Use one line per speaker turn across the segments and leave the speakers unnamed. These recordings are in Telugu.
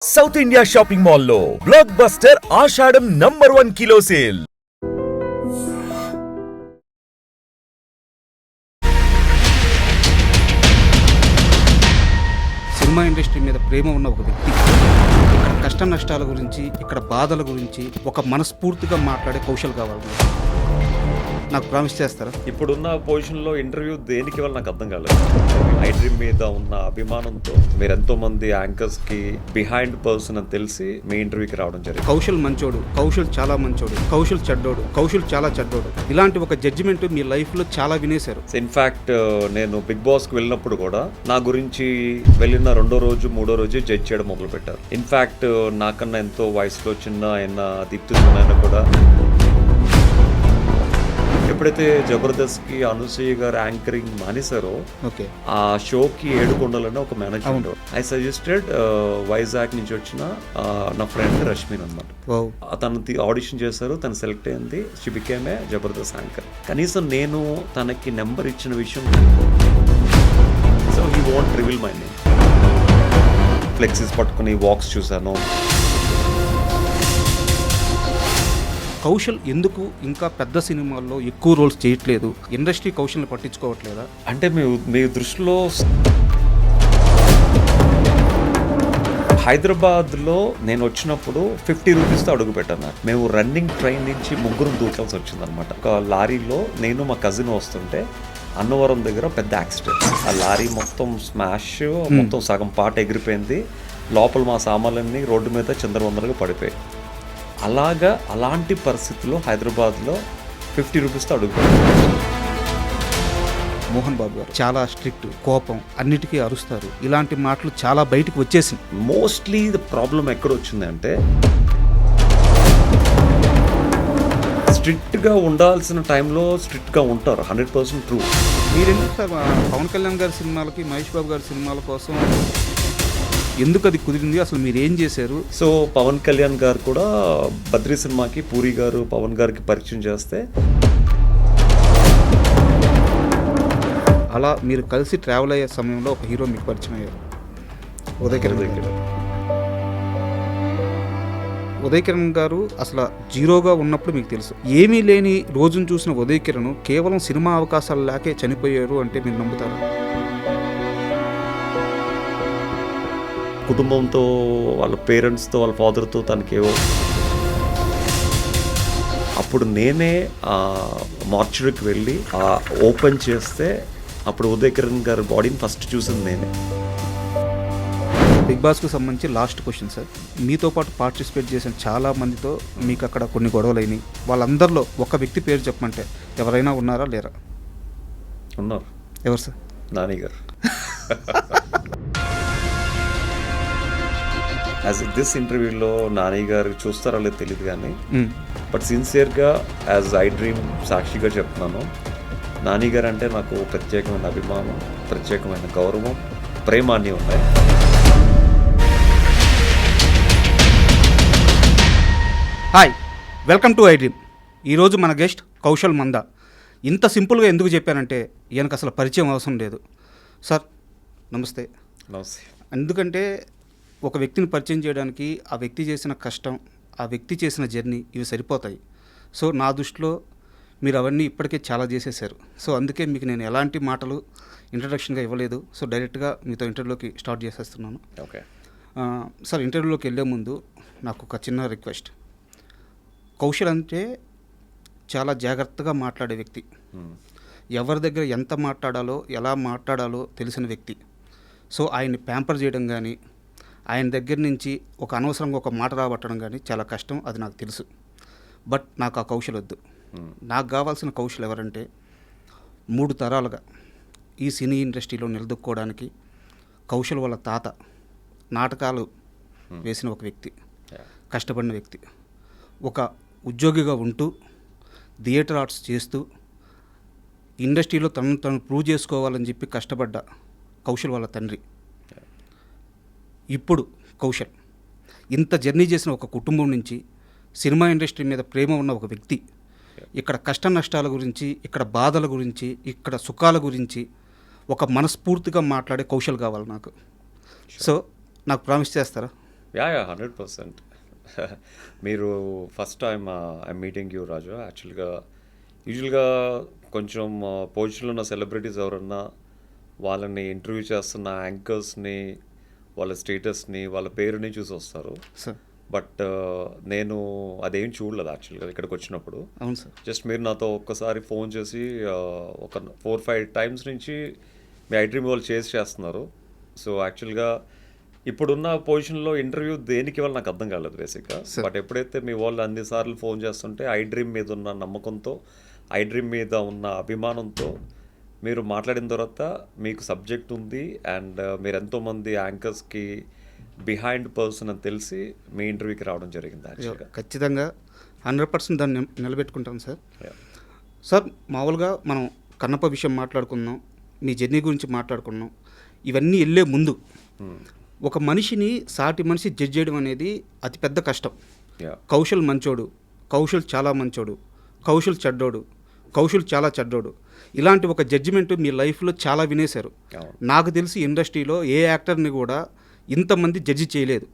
సౌత్ ఇండియా షాపింగ్ మాల్లో blockbuster Ashadham number 1 kilo sale.
Cinema industry మీద ప్రేమ ఉన్న ఒక వ్యక్తి ఇక్కడ కష్ట నష్టాల గురించి, ఇక్కడ బాధల గురించి ఒక మనస్ఫూర్తిగా మాట్లాడే కౌశల్ కావాలి. నాకు ప్రామిస్ చేస్తారా?
ఇప్పుడున్న పొజిషన్లో ఇంటర్వ్యూ దేనికి వల్ల నాకు అర్థం కాలేదు. ఐ డ్రీమ్ మీద ఉన్న అభిమానంతో మీరు ఎంతో మంది యాంకర్స్ కి బిహైండ్ పర్సన్ అని తెలిసి మీ ఇంటర్వ్యూకి రావడం జరిగింది.
కౌశల్ మంచోడు, కౌశల్ చాలా మంచోడు, కౌశల్ చెడ్డోడు, కౌశల్ చాలా చెడ్డోడు, ఇలాంటి ఒక జడ్జిమెంట్ మీ లైఫ్ లో చాలా వినేశారు.
ఇన్ఫాక్ట్ నేను బిగ్ బాస్ కి వెళ్ళినప్పుడు కూడా నా గురించి వెళ్ళిన 2వ రోజు 3వ రోజు జడ్జ్ చేయడం మొదలు పెట్టారు. ఇన్ఫాక్ట్ నాకన్నా ఎంతో వయసులో చిన్న ఆయన దీప్తి సునైనా కూడా ఎప్పుడైతే జబర్దస్త్ కి అనసూయ గారు యాంకరింగ్ మానేశారో ఆ షోకి 7 కొండలని ఒక మేనేజర్ ఐ సజెస్టెడ్ వైజాగ్ నుంచి వచ్చిన నా ఫ్రెండ్ రష్మిన్ అన్నమాట. తను ఆడిషన్ చేశారు, తను సెలెక్ట్ అయింది, she became a Jabardasth anchor. కనీసం నేను తనకి నెంబర్ ఇచ్చిన విషయం, so he won't reveal my name. Flexies పట్టుకుని వాక్స్ చూశాను.
కౌశల్ ఎందుకు ఇంకా పెద్ద సినిమాల్లో ఎక్కువ రోల్స్ చేయట్లేదు? ఇండస్ట్రీ కౌశల్ని పట్టించుకోవట్లేదా?
అంటే మీ దృష్టిలో హైదరాబాద్లో నేను వచ్చినప్పుడు 50 రూపీస్తో అడుగు పెట్టాను. మేము రన్నింగ్ ట్రైన్ నుంచి 3 దూకాల్సి వచ్చిందనమాట. ఒక లారీలో నేను మా కజిన్ వస్తుంటే అన్నవరం దగ్గర పెద్ద యాక్సిడెంట్. ఆ లారీ మొత్తం స్మాష్, మొత్తం సగం పాట ఎగిరిపోయింది. లోపల మా సామాన్లన్నీ రోడ్డు మీద చిందరవందరగా పడిపోయాయి. అలాంటి పరిస్థితుల్లో హైదరాబాద్లో 50 రూపీస్తో అడుగు.
మోహన్ బాబు గారు చాలా స్ట్రిక్ట్, కోపం, అన్నిటికీ అరుస్తారు. ఇలాంటి మాటలు చాలా బయటకు వచ్చేసింది.
మోస్ట్లీ ద ప్రాబ్లం ఎక్కడ వచ్చింది అంటే, స్ట్రిక్ట్గా ఉండాల్సిన టైంలో స్ట్రిక్ట్గా ఉంటారు, 100% ట్రూ.
మీరెందుకు సార్ పవన్ కళ్యాణ్ గారి సినిమాలకి, మహేష్ బాబు గారి సినిమాల కోసం ఎందుకు అది కుదిరింది? అసలు మీరు ఏం చేశారు?
సో పవన్ కళ్యాణ్ గారు కూడా బద్రీ సినిమాకి పూరి గారు పవన్ గారికి పరిచయం చేస్తే,
అలా మీరు కలిసి ట్రావెల్ అయ్యే సమయంలో ఒక హీరో మీకు పరిచయం అయ్యారు, ఉదయ్ కిరణ్ గారు. అసలు జీరోగా ఉన్నప్పుడు మీకు తెలుసు, ఏమీ లేని రోజును చూసిన ఉదయ్ కిరణ్ కేవలం సినిమా అవకాశాలు లేకే చనిపోయారు అంటే మీరు నమ్ముతారా?
కుటుంబంతో, వాళ్ళ పేరెంట్స్తో, వాళ్ళ ఫాదర్తో తనకేవో. అప్పుడు నేనే మార్చురీకి వెళ్ళి ఓపెన్ చేస్తే అప్పుడు ఉదయ్ కిరణ్ గారి బాడీని ఫస్ట్ చూసింది నేనే.
బిగ్ బాస్కు సంబంధించి లాస్ట్ క్వశ్చన్ సార్. మీతో పాటు పార్టిసిపేట్ చేసిన చాలా మందితో మీకు అక్కడ కొన్ని గొడవలు అయినాయి. వాళ్ళందరిలో ఒక వ్యక్తి పేరు చెప్పమంటే ఎవరైనా ఉన్నారా లేరా?
ఉన్నారు.
ఎవరు సార్?
నాని గారు. యాజ్ దిస్ ఇంటర్వ్యూలో నాని గారు చూస్తారో లేదో తెలియదు కానీ, బట్ సిన్సియర్గా యాజ్ ఐ డ్రీమ్ సాక్షిగా చెప్తున్నాను, నాని గారు అంటే నాకు ప్రత్యేకమైన అభిమానం, ప్రత్యేకమైన గౌరవం, ప్రేమ అన్నీ ఉన్నాయి.
Hi, welcome to I dream. ఈరోజు మన గెస్ట్ కౌశల్ మందా. ఇంత సింపుల్గా ఎందుకు చెప్పానంటే ఈయనకు అసలు పరిచయం అవసరం లేదు. సార్ నమస్తే.
నమస్తే.
ఎందుకంటే ఒక వ్యక్తిని పరిచయం చేయడానికి ఆ వ్యక్తి చేసిన కష్టం, ఆ వ్యక్తి చేసిన జర్నీ, ఇవి సరిపోతాయి. సో నా దృష్టిలో మీరు అవన్నీ ఇప్పటికే చాలా చేసేసారు. సో అందుకే మీకు నేను ఎలాంటి మాటలు ఇంట్రడక్షన్గా ఇవ్వలేదు. సో డైరెక్ట్గా మీతో ఇంటర్వ్యూలోకి స్టార్ట్ చేసేస్తున్నాను.
ఓకే
సార్, ఇంటర్వ్యూలోకి వెళ్ళే ముందు నాకు ఒక చిన్న రిక్వెస్ట్. కౌశల్ అంటే చాలా జాగ్రత్తగా మాట్లాడే వ్యక్తి, ఎవరి దగ్గర ఎంత మాట్లాడాలో, ఎలా మాట్లాడాలో తెలిసిన వ్యక్తి. సో ఆయన్ని ప్యాంపర్ చేయడం కానీ, ఆయన దగ్గర నుంచి ఒక అనవసరంగా ఒక మాట రాబట్టడం కానీ చాలా కష్టం, అది నాకు తెలుసు. బట్ నాకు ఆ కౌశల్ వద్దు. నాకు కావాల్సిన కౌశల్ ఎవరంటే 3 తరాలుగా ఈ సినీ ఇండస్ట్రీలో నిలదొక్కోవడానికి కౌశల్ వాళ్ళ తాత నాటకాలు వేసిన ఒక వ్యక్తి, కష్టపడిన వ్యక్తి, ఒక ఉద్యోగిగా ఉంటూ థియేటర్ ఆర్ట్స్ చేస్తూ ఇండస్ట్రీలో తను ప్రూవ్ చేసుకోవాలని చెప్పి కష్టపడ్డ కౌశల్ వాళ్ళ తండ్రి. ఇప్పుడు కౌశల్ ఇంత జర్నీ చేసిన ఒక కుటుంబం నుంచి సినిమా ఇండస్ట్రీ మీద ప్రేమ ఉన్న ఒక వ్యక్తి ఇక్కడ కష్ట నష్టాల గురించి, ఇక్కడ బాధల గురించి, ఇక్కడ సుఖాల గురించి ఒక మనస్ఫూర్తిగా మాట్లాడే కౌశల్ కావాలి నాకు. సో నాకు ప్రామిస్ చేస్తారా?
యా 100%. మీరు first time I meeting you Raju. యూజువల్గా కొంచెం పొజిషన్లో ఉన్న సెలబ్రిటీస్ ఎవరన్నా వాళ్ళని ఇంటర్వ్యూ చేస్తున్న యాంకర్స్ని, వాళ్ళ స్టేటస్ని, వాళ్ళ పేరుని చూసి వస్తారు.
సార్
బట్ నేను అదేం చూడలేదు యాక్చువల్గా ఇక్కడికి వచ్చినప్పుడు.
అవును సార్.
జస్ట్ మీరు నాతో ఒక్కసారి ఫోన్ చేసి ఒక 4-5 టైమ్స్ నుంచి మీ ఐడ్రీమ్ వాళ్ళు చేస్తున్నారు. సో యాక్చువల్గా ఇప్పుడున్న పొజిషన్లో ఇంటర్వ్యూ దేనికి ఇవ్వాలి నాకు అర్థం కాలేదు బేసిక్గా. బట్ ఎప్పుడైతే మీ వాళ్ళు అన్నిసార్లు ఫోన్ చేస్తుంటే ఐడ్రీమ్ మీద ఉన్న నమ్మకంతో, ఐడ్రీమ్ మీద ఉన్న అభిమానంతో మీరు మాట్లాడిన తర్వాత మీకు సబ్జెక్ట్ ఉంది అండ్ మీరు ఎంతోమంది యాంకర్స్కి బిహైండ్ పర్సన్ అని తెలిసి మీ ఇంటర్వ్యూకి రావడం జరిగింది యాక్చువల్గా.
ఖచ్చితంగా 100% దాన్ని నిలబెట్టుకుంటాం సార్. సార్ మామూలుగా మనం కన్నప్ప విషయం మాట్లాడుకున్నాం, మీ జర్నీ గురించి మాట్లాడుకున్నాం. ఇవన్నీ వెళ్ళే ముందు ఒక మనిషిని సాటి మనిషి జడ్జ్ చేయడం అనేది అతిపెద్ద కష్టం. కౌశల్ మంచోడు, కౌశల్ చాలా మంచోడు, కౌశల్ చెడ్డోడు, కౌశల్ చాలా చెడ్డోడు, ఇలాంటి ఒక జడ్జిమెంట్ మీ లైఫ్లో చాలా వినేశారు. నాకు తెలిసి ఇండస్ట్రీలో ఏ యాక్టర్ని కూడా ఇంతమంది జడ్జి చేయలేదు.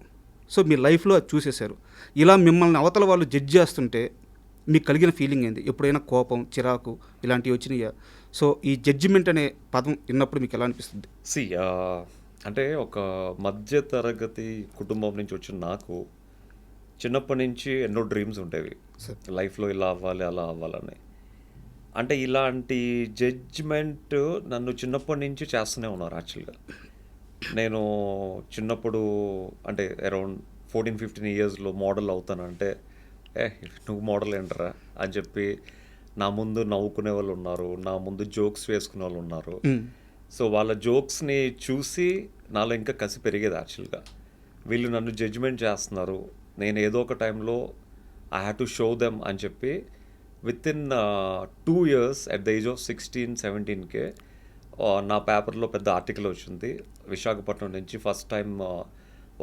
సో మీ లైఫ్లో అది చూసేశారు. ఇలా మిమ్మల్ని అవతల వాళ్ళు జడ్జి చేస్తుంటే మీకు కలిగిన ఫీలింగ్ ఏంది? ఎప్పుడైనా కోపం, చిరాకు ఇలాంటివి వచ్చినాయా? సో ఈ జడ్జిమెంట్ అనే పదం విన్నప్పుడు మీకు ఎలా అనిపిస్తుంది?
అంటే ఒక మధ్య తరగతి కుటుంబం నుంచి వచ్చిన నాకు చిన్నప్పటి నుంచి ఎన్నో డ్రీమ్స్ ఉండేవి లైఫ్లో, ఇలా అవ్వాలి అలా అవ్వాలని. అంటే ఇలాంటి జడ్జిమెంట్ నన్ను చిన్నప్పటి నుంచి చేస్తూనే ఉన్నారు యాక్చువల్గా. నేను చిన్నప్పుడు అంటే అరౌండ్ 14-15 ఇయర్స్లో మోడల్ అవుతానంటే నువ్వు మోడల్ ఏంటరా అని చెప్పి నా ముందు నవ్వుకునే వాళ్ళు ఉన్నారు, నా ముందు జోక్స్ వేసుకునే వాళ్ళు ఉన్నారు. సో వాళ్ళ జోక్స్ని చూసి నాలో ఇంకా కసి పెరిగేది యాక్చువల్గా. వీళ్ళు నన్ను జడ్జిమెంట్ చేస్తున్నారు, నేను ఏదో ఒక టైంలో I have to show them అని చెప్పి within 2 years at the age of 16-17కే నా పేపర్లో పెద్ద ఆర్టికల్ వచ్చింది. విశాఖపట్నం నుంచి ఫస్ట్ టైం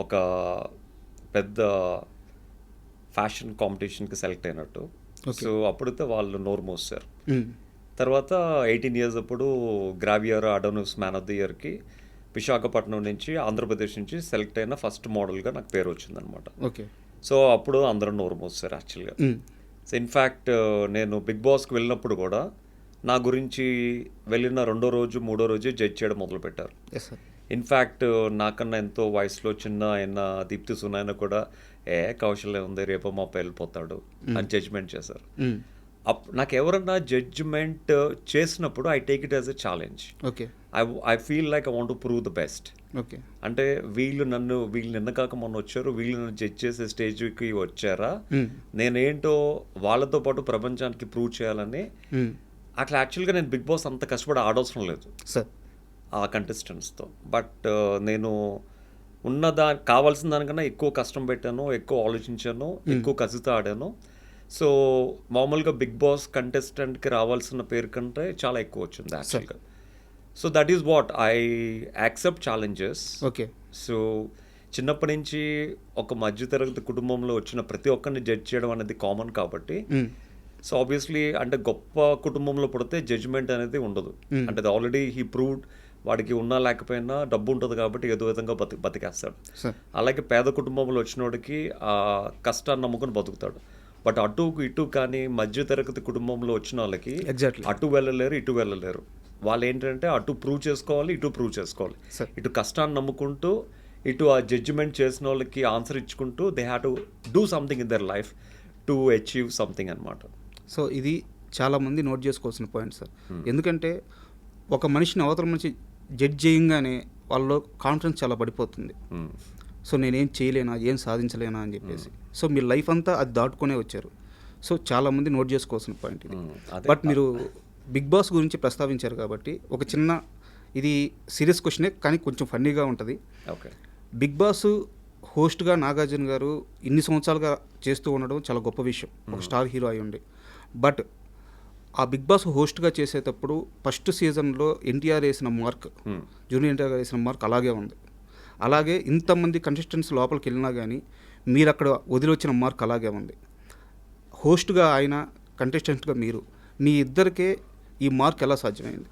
ఒక పెద్ద ఫ్యాషన్ కాంపిటీషన్కి సెలెక్ట్ అయినట్టు. సో అప్పుడైతే వాళ్ళు నోరు మోస్తారు. తర్వాత 18 years అప్పుడు గ్రావియర్ అడోనిస్ మ్యాన్ ఆఫ్ ది ఇయర్కి విశాఖపట్నం నుంచి, ఆంధ్రప్రదేశ్ నుంచి సెలెక్ట్ అయిన ఫస్ట్ మోడల్గా నాకు పేరు వచ్చిందనమాట.
ఓకే.
సో అప్పుడు అందరూ నోరు మోస్తారు యాక్చువల్గా. సో ఇన్ఫ్యాక్ట్ నేను బిగ్ బాస్కి వెళ్ళినప్పుడు కూడా నా గురించి వెళ్ళిన 2వ రోజు 3వ రోజే జడ్జ్ చేయడం మొదలుపెట్టారు. ఇన్ఫ్యాక్ట్ నాకన్నా ఎంతో వయసులో చిన్న అయిన దీప్తి సునాయన కూడా కౌశల్యం ఉంది, రేపు మా వెళ్ళిపోతాడు అని జడ్జ్మెంట్ చేశారు. నాకు ఎవరన్నా జడ్జ్మెంట్ చేసినప్పుడు I take it as a challenge.
Okay.
I feel like I want to prove the best.
Okay.
అంటే వీళ్ళు నిన్న కాక మొన్న వచ్చారు, వీళ్ళు నన్ను జడ్జ్ చేసే స్టేజ్కి వచ్చారా, నేనేంటో వాళ్ళతో పాటు ప్రపంచానికి ప్రూవ్ చేయాలని. అట్లా యాక్చువల్గా నేను బిగ్ బాస్ అంత కష్టపడి ఆడవసరం లేదు
సార్
ఆ కంటెస్టెంట్స్తో. బట్ నేను కావాల్సిన దానికన్నా ఎక్కువ కష్టం పెట్టాను, ఎక్కువ ఆలోచించాను, ఎక్కువ కసితో ఆడాను. సో మామూలుగా బిగ్ బాస్ కంటెస్టెంట్కి రావాల్సిన పేరు కంటే చాలా ఎక్కువ వచ్చింది యాక్చువల్గా. So that is what I accept challenges.
Okay.
So చిన్నప్పటి నుంచి ఒక మధ్యతరగతి కుటుంబంలో వచ్చిన ప్రతి ఒక్కరిని జడ్జ్ చేయడం అనేది కామన్ కాబట్టి, సో ఆబ్వియస్లీ అంటే గొప్ప కుటుంబంలో పుడితే జడ్జ్మెంట్ అనేది ఉండదు. అంటే ఆల్రెడీ హీ ప్రూవ్డ్, వాడికి ఉన్నా లేకపోయినా డబ్బు ఉంటుంది కాబట్టి ఏదో విధంగా బతికేస్తాడు. అలాగే పేద కుటుంబంలో వచ్చినోడికి ఆ కష్టాన్ని నమ్ముకొని బతుకుతాడు. బట్ అటు ఇటు కానీ మధ్యతరగతి కుటుంబంలో వచ్చిన వాళ్ళకి అటు వెళ్ళలేరు, ఇటు వెళ్ళలేరు. వాళ్ళు ఏంటంటే అటు ప్రూవ్ చేసుకోవాలి, ఇటు ప్రూవ్ చేసుకోవాలి. ఇటు కష్టాన్ని నమ్ముకుంటూ, ఇటు ఆ జడ్జిమెంట్ చేసిన వాళ్ళకి ఆన్సర్ ఇచ్చుకుంటూ they have to do something in their life to achieve something అనమాట.
సో ఇది చాలామంది నోట్ చేసుకోవాల్సిన పాయింట్ సార్. ఎందుకంటే ఒక మనిషిని అవతల మనిషి జడ్జ్ చేయంగానే వాళ్ళలో కాన్ఫిడెన్స్ చాలా పడిపోతుంది. సో నేనేం చేయలేనా, ఏం సాధించలేనా అని చెప్పేసి. సో మీ లైఫ్ అంతా అది దాటుకునే వచ్చారు. సో చాలామంది నోట్ చేసుకోవాల్సిన పాయింట్ ఇది. బట్ మీరు బిగ్ బాస్ గురించి ప్రస్తావించారు కాబట్టి ఒక చిన్న, ఇది సీరియస్ క్వశ్చనే కానీ కొంచెం ఫన్నీగా ఉంటుంది.
ఓకే.
బిగ్ బాస్ హోస్ట్గా నాగార్జున గారు ఇన్ని సంవత్సరాలుగా చేస్తూ ఉండడం చాలా గొప్ప విషయం, ఒక స్టార్ హీరో అయి ఉండి. బట్ ఆ బిగ్ బాస్ హోస్ట్గా చేసేటప్పుడు ఫస్ట్ సీజన్లో ఎన్టీఆర్ వేసిన మార్క్, జూనియర్ ఎన్టీఆర్ వేసిన మార్క్ అలాగే ఉంది. అలాగే ఇంతమంది కంటెస్టెంట్స్ లోపలికి వెళ్ళినా కానీ మీరు అక్కడ వదిలివచ్చిన మార్క్ అలాగే ఉంది. హోస్ట్గా ఆయన, కంటెస్టెంట్గా మీరు, మీ ఇద్దరికే ఈ మార్క్ ఎలా సాధ్యమైంది?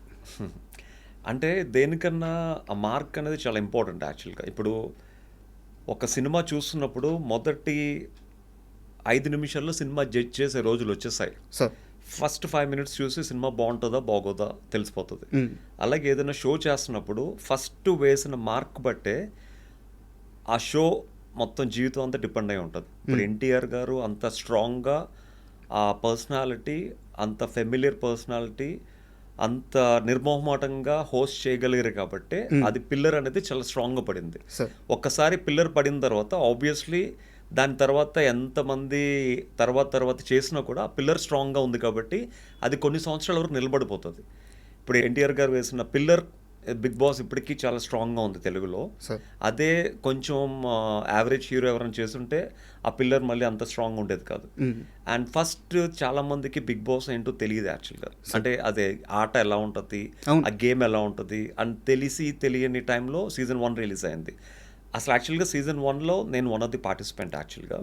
అంటే దేనికన్నా ఆ మార్క్ అనేది చాలా ఇంపార్టెంట్ యాక్చువల్గా. ఇప్పుడు ఒక సినిమా చూస్తున్నప్పుడు మొదటి 5 నిమిషాల్లో సినిమా జడ్జ్ చేసే రోజులు వచ్చేసాయి.
సార్
ఫస్ట్ 5 మినిట్స్ చూసి సినిమా బాగుంటుందా బాగోదా తెలిసిపోతుంది. అలాగే ఏదైనా షో చేస్తున్నప్పుడు ఫస్ట్ వేసిన మార్క్ బట్టే ఆ షో మొత్తం జీవితం అంతా డిపెండ్ అయి ఉంటుంది. ఇప్పుడు ఎన్టీఆర్ గారు అంత స్ట్రాంగ్గా ఆ పర్సనాలిటీ, అంత ఫెమిలియర్ పర్సనాలిటీ, అంత నిర్మోహమాటంగా హోస్ట్ చేయగలిగారు కాబట్టి అది పిల్లర్ అనేది చాలా స్ట్రాంగ్గా పడింది. ఒక్కసారి పిల్లర్ పడిన తర్వాత ఆబ్వియస్లీ దాని తర్వాత ఎంతమంది తర్వాత చేసినా కూడా ఆ పిల్లర్ స్ట్రాంగ్గా ఉంది కాబట్టి అది కొన్ని సంవత్సరాల వరకు నిలబడిపోతుంది. ఇప్పుడు ఎన్టీఆర్ గారు వేసిన పిల్లర్ బిగ్ బాస్ ఇప్పటికీ చాలా స్ట్రాంగ్గా ఉంది తెలుగులో. అదే కొంచెం యావరేజ్ హీరో ఎవరైనా చేస్తుంటే ఆ పిల్లర్ మళ్ళీ అంత స్ట్రాంగ్ ఉండేది కాదు. అండ్ ఫస్ట్ చాలా మందికి బిగ్ బాస్ ఏంటో తెలియదు యాక్చువల్గా. అంటే అదే ఆట ఎలా ఉంటుంది, ఆ గేమ్ ఎలా ఉంటుంది అని తెలియని టైంలో సీజన్ 1 రిలీజ్ అయింది. అసలు యాక్చువల్గా సీజన్ 1లో నేను వన్ ఆఫ్ ది పార్టిసిపెంట్ యాక్చువల్గా.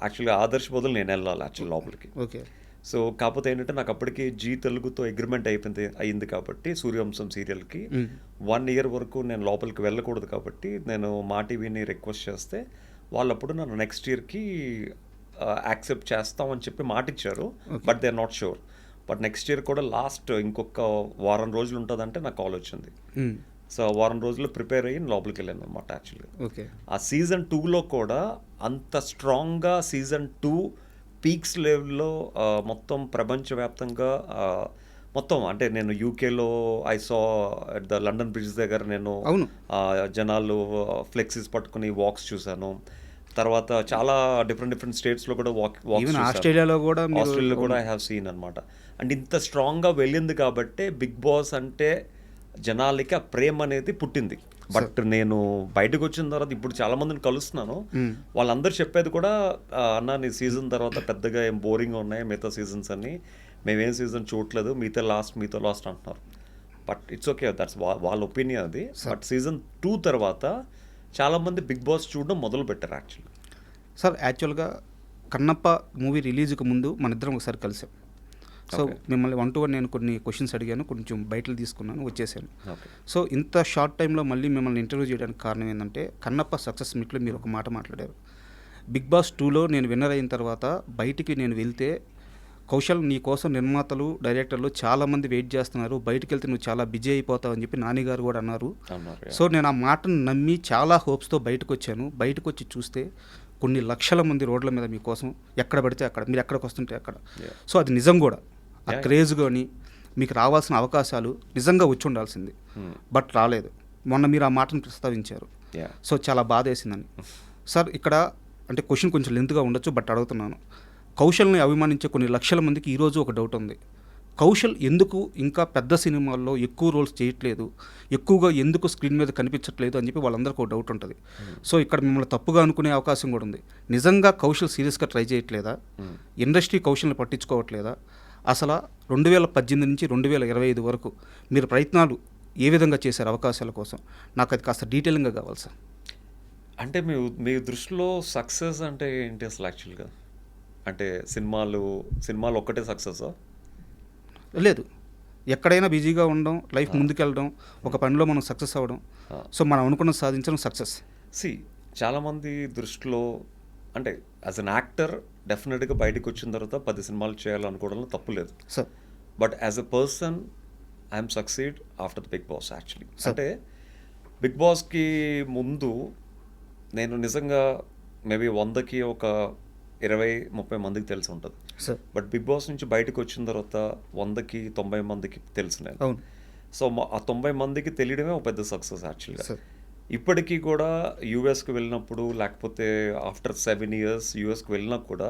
యాక్చువల్గా ఆదర్శ్ బదులు నేను వెళ్ళాలి యాక్చువల్ లోపలికి. సో కాకపోతే ఏంటంటే నాకు అప్పటికి జీ తెలుగుతో అగ్రిమెంట్ అయింది కాబట్టి సూర్యవంశం సీరియల్కి 1 ఇయర్ వరకు నేను లోపలికి వెళ్ళకూడదు కాబట్టి నేను మా టీవీని రిక్వెస్ట్ చేస్తే వాళ్ళప్పుడు నన్ను నెక్స్ట్ ఇయర్కి యాక్సెప్ట్ చేస్తామని చెప్పి మాట ఇచ్చారు. But they are not sure. But next year కూడా లాస్ట్ ఇంకొక వారం రోజులు ఉంటుందంటే నాకు కాల్ వచ్చింది. సో వారం రోజులు ప్రిపేర్ అయ్యి లోపలికి వెళ్ళాను అనమాట యాక్చువల్గా. ఆ సీజన్ 2లో కూడా అంత స్ట్రాంగ్గా సీజన్ 2 పీక్స్ లెవెల్లో మొత్తం ప్రపంచవ్యాప్తంగా మొత్తం అంటే నేను యూకేలో I saw at the London bridge దగ్గర నేను జనాలు ఫ్లెక్సీస్ పట్టుకుని వాక్స్ చూశాను. తర్వాత చాలా డిఫరెంట్ స్టేట్స్లో కూడా వాక్స్
ఆస్ట్రేలియాలో కూడా
ఐ హ్యావ్ సీన్ అనమాట. అండ్ ఇంత స్ట్రాంగ్గా వెళ్ళింది కాబట్టి బిగ్ బాస్ అంటే జనాలకి ఆ ప్రేమ అనేది పుట్టింది. బట్ నేను బయటకు వచ్చిన తర్వాత ఇప్పుడు చాలా మందిని కలుస్తున్నాను, వాళ్ళందరూ చెప్పేది కూడా అన్న నీ సీజన్ తర్వాత పెద్దగా ఏం బోరింగ్గా ఉన్నాయి మిగతా సీజన్స్ అన్ని, మేమేం సీజన్ చూడలేదు, మీతో లాస్ట్ అంటున్నారు. బట్ ఇట్స్ ఓకే, దట్స్ వాళ్ళ ఒపీనియన్ అది. బట్ సీజన్ 2 తర్వాత చాలామంది బిగ్ బాస్ చూడడం మొదలు పెట్టారు యాక్చువల్లీ.
సార్ యాక్చువల్గా కన్నప్ప మూవీ రిలీజ్కి ముందు మన ఇద్దరం ఒకసారి కలిసాం. సో మిమ్మల్ని 1-to-1 నేను కొన్ని క్వశ్చన్స్ అడిగాను, కొంచెం బయటలు తీసుకున్నాను, వచ్చేసాను. సో ఇంత షార్ట్ టైంలో మళ్ళీ మిమ్మల్ని ఇంటర్వ్యూ చేయడానికి కారణం ఏంటంటే కన్నప్ప సక్సెస్ మీట్లో మీరు ఒక మాట మాట్లాడారు. బిగ్ బాస్ 2లో నేను విన్నర్ అయిన తర్వాత బయటికి నేను వెళ్తే కౌశల్ నీ కోసం నిర్మాతలు డైరెక్టర్లు చాలామంది వెయిట్ చేస్తున్నారు, బయటికి వెళ్తే నువ్వు చాలా బిజీ అయిపోతావు అని చెప్పి నానిగారు కూడా అన్నారు. సో నేను ఆ మాటను నమ్మి చాలా హోప్స్తో బయటకు వచ్చాను. బయటకు వచ్చి చూస్తే కొన్ని లక్షల మంది రోడ్ల మీద మీకోసం ఎక్కడ పడితే అక్కడ, మీరు ఎక్కడికి వస్తుంటే అక్కడ. సో అది నిజం కూడా, ఆ క్రేజ్ కానీ మీకు రావాల్సిన అవకాశాలు నిజంగా వచ్చి ఉండాల్సింది, బట్ రాలేదు. మొన్న మీరు ఆ మాటను ప్రస్తావించారు. సో చాలా బాధ వేసిందని. సార్ ఇక్కడ అంటే క్వశ్చన్ కొంచెం లెంత్గా ఉండొచ్చు, బట్ అడుగుతున్నాను. కౌశల్ని అభిమానించే కొన్ని లక్షల మందికి ఈరోజు ఒక డౌట్ ఉంది. కౌశల్ ఎందుకు ఇంకా పెద్ద సినిమాల్లో ఎక్కువ రోల్స్ చేయట్లేదు, ఎక్కువగా ఎందుకు స్క్రీన్ మీద కనిపించట్లేదు అని చెప్పి వాళ్ళందరికీ ఒక డౌట్ ఉంటుంది. సో ఇక్కడ మిమ్మల్ని తప్పుగా అనుకునే అవకాశం కూడా ఉంది. నిజంగా కౌశల్ సీరియస్గా ట్రై చేయట్లేదా, ఇండస్ట్రీ కౌశల్ని పట్టించుకోవట్లేదా, అసలు 2018 నుంచి 2025 వరకు మీరు ప్రయత్నాలు ఏ విధంగా చేశారు అవకాశాల కోసం? నాకు అది కాస్త డీటెయిలింగ్గా కావాలి సార్.
అంటే మీ దృష్టిలో సక్సెస్ అంటే ఏంటి అసలు యాక్చువల్గా? అంటే సినిమాలు ఒక్కటే సక్సెసా?
లేదు, ఎక్కడైనా బిజీగా ఉండడం, లైఫ్ ముందుకెళ్ళడం, ఒక పనిలో మనం సక్సెస్ అవ్వడం, సో మనం అనుకున్న సాధించడం సక్సెస్.
చాలామంది దృష్టిలో అంటే యాజ్ అన్ యాక్టర్ డెఫినెట్గా బయటకు వచ్చిన తర్వాత 10 సినిమాలు చేయాలనుకోవడంలో తప్పు లేదు
sir.
But as a person I'm succeed after the big boss actually. అంటే బిగ్ బాస్కి ముందు నేను నిజంగా మేబీ 100కి ఒక 20-30 మందికి తెలిసి ఉంటుంది. బట్ బిగ్ బాస్ నుంచి బయటకు వచ్చిన తర్వాత 100కి 90 మందికి తెలుసు నేను. సో ఆ 90 మందికి తెలియడమే ఒక పెద్ద సక్సెస్ యాక్చువల్గా. ఇప్పటికీ కూడా యూఎస్కి వెళ్ళినప్పుడు, లేకపోతే ఆఫ్టర్ 7 years యూఎస్కి వెళ్ళినా కూడా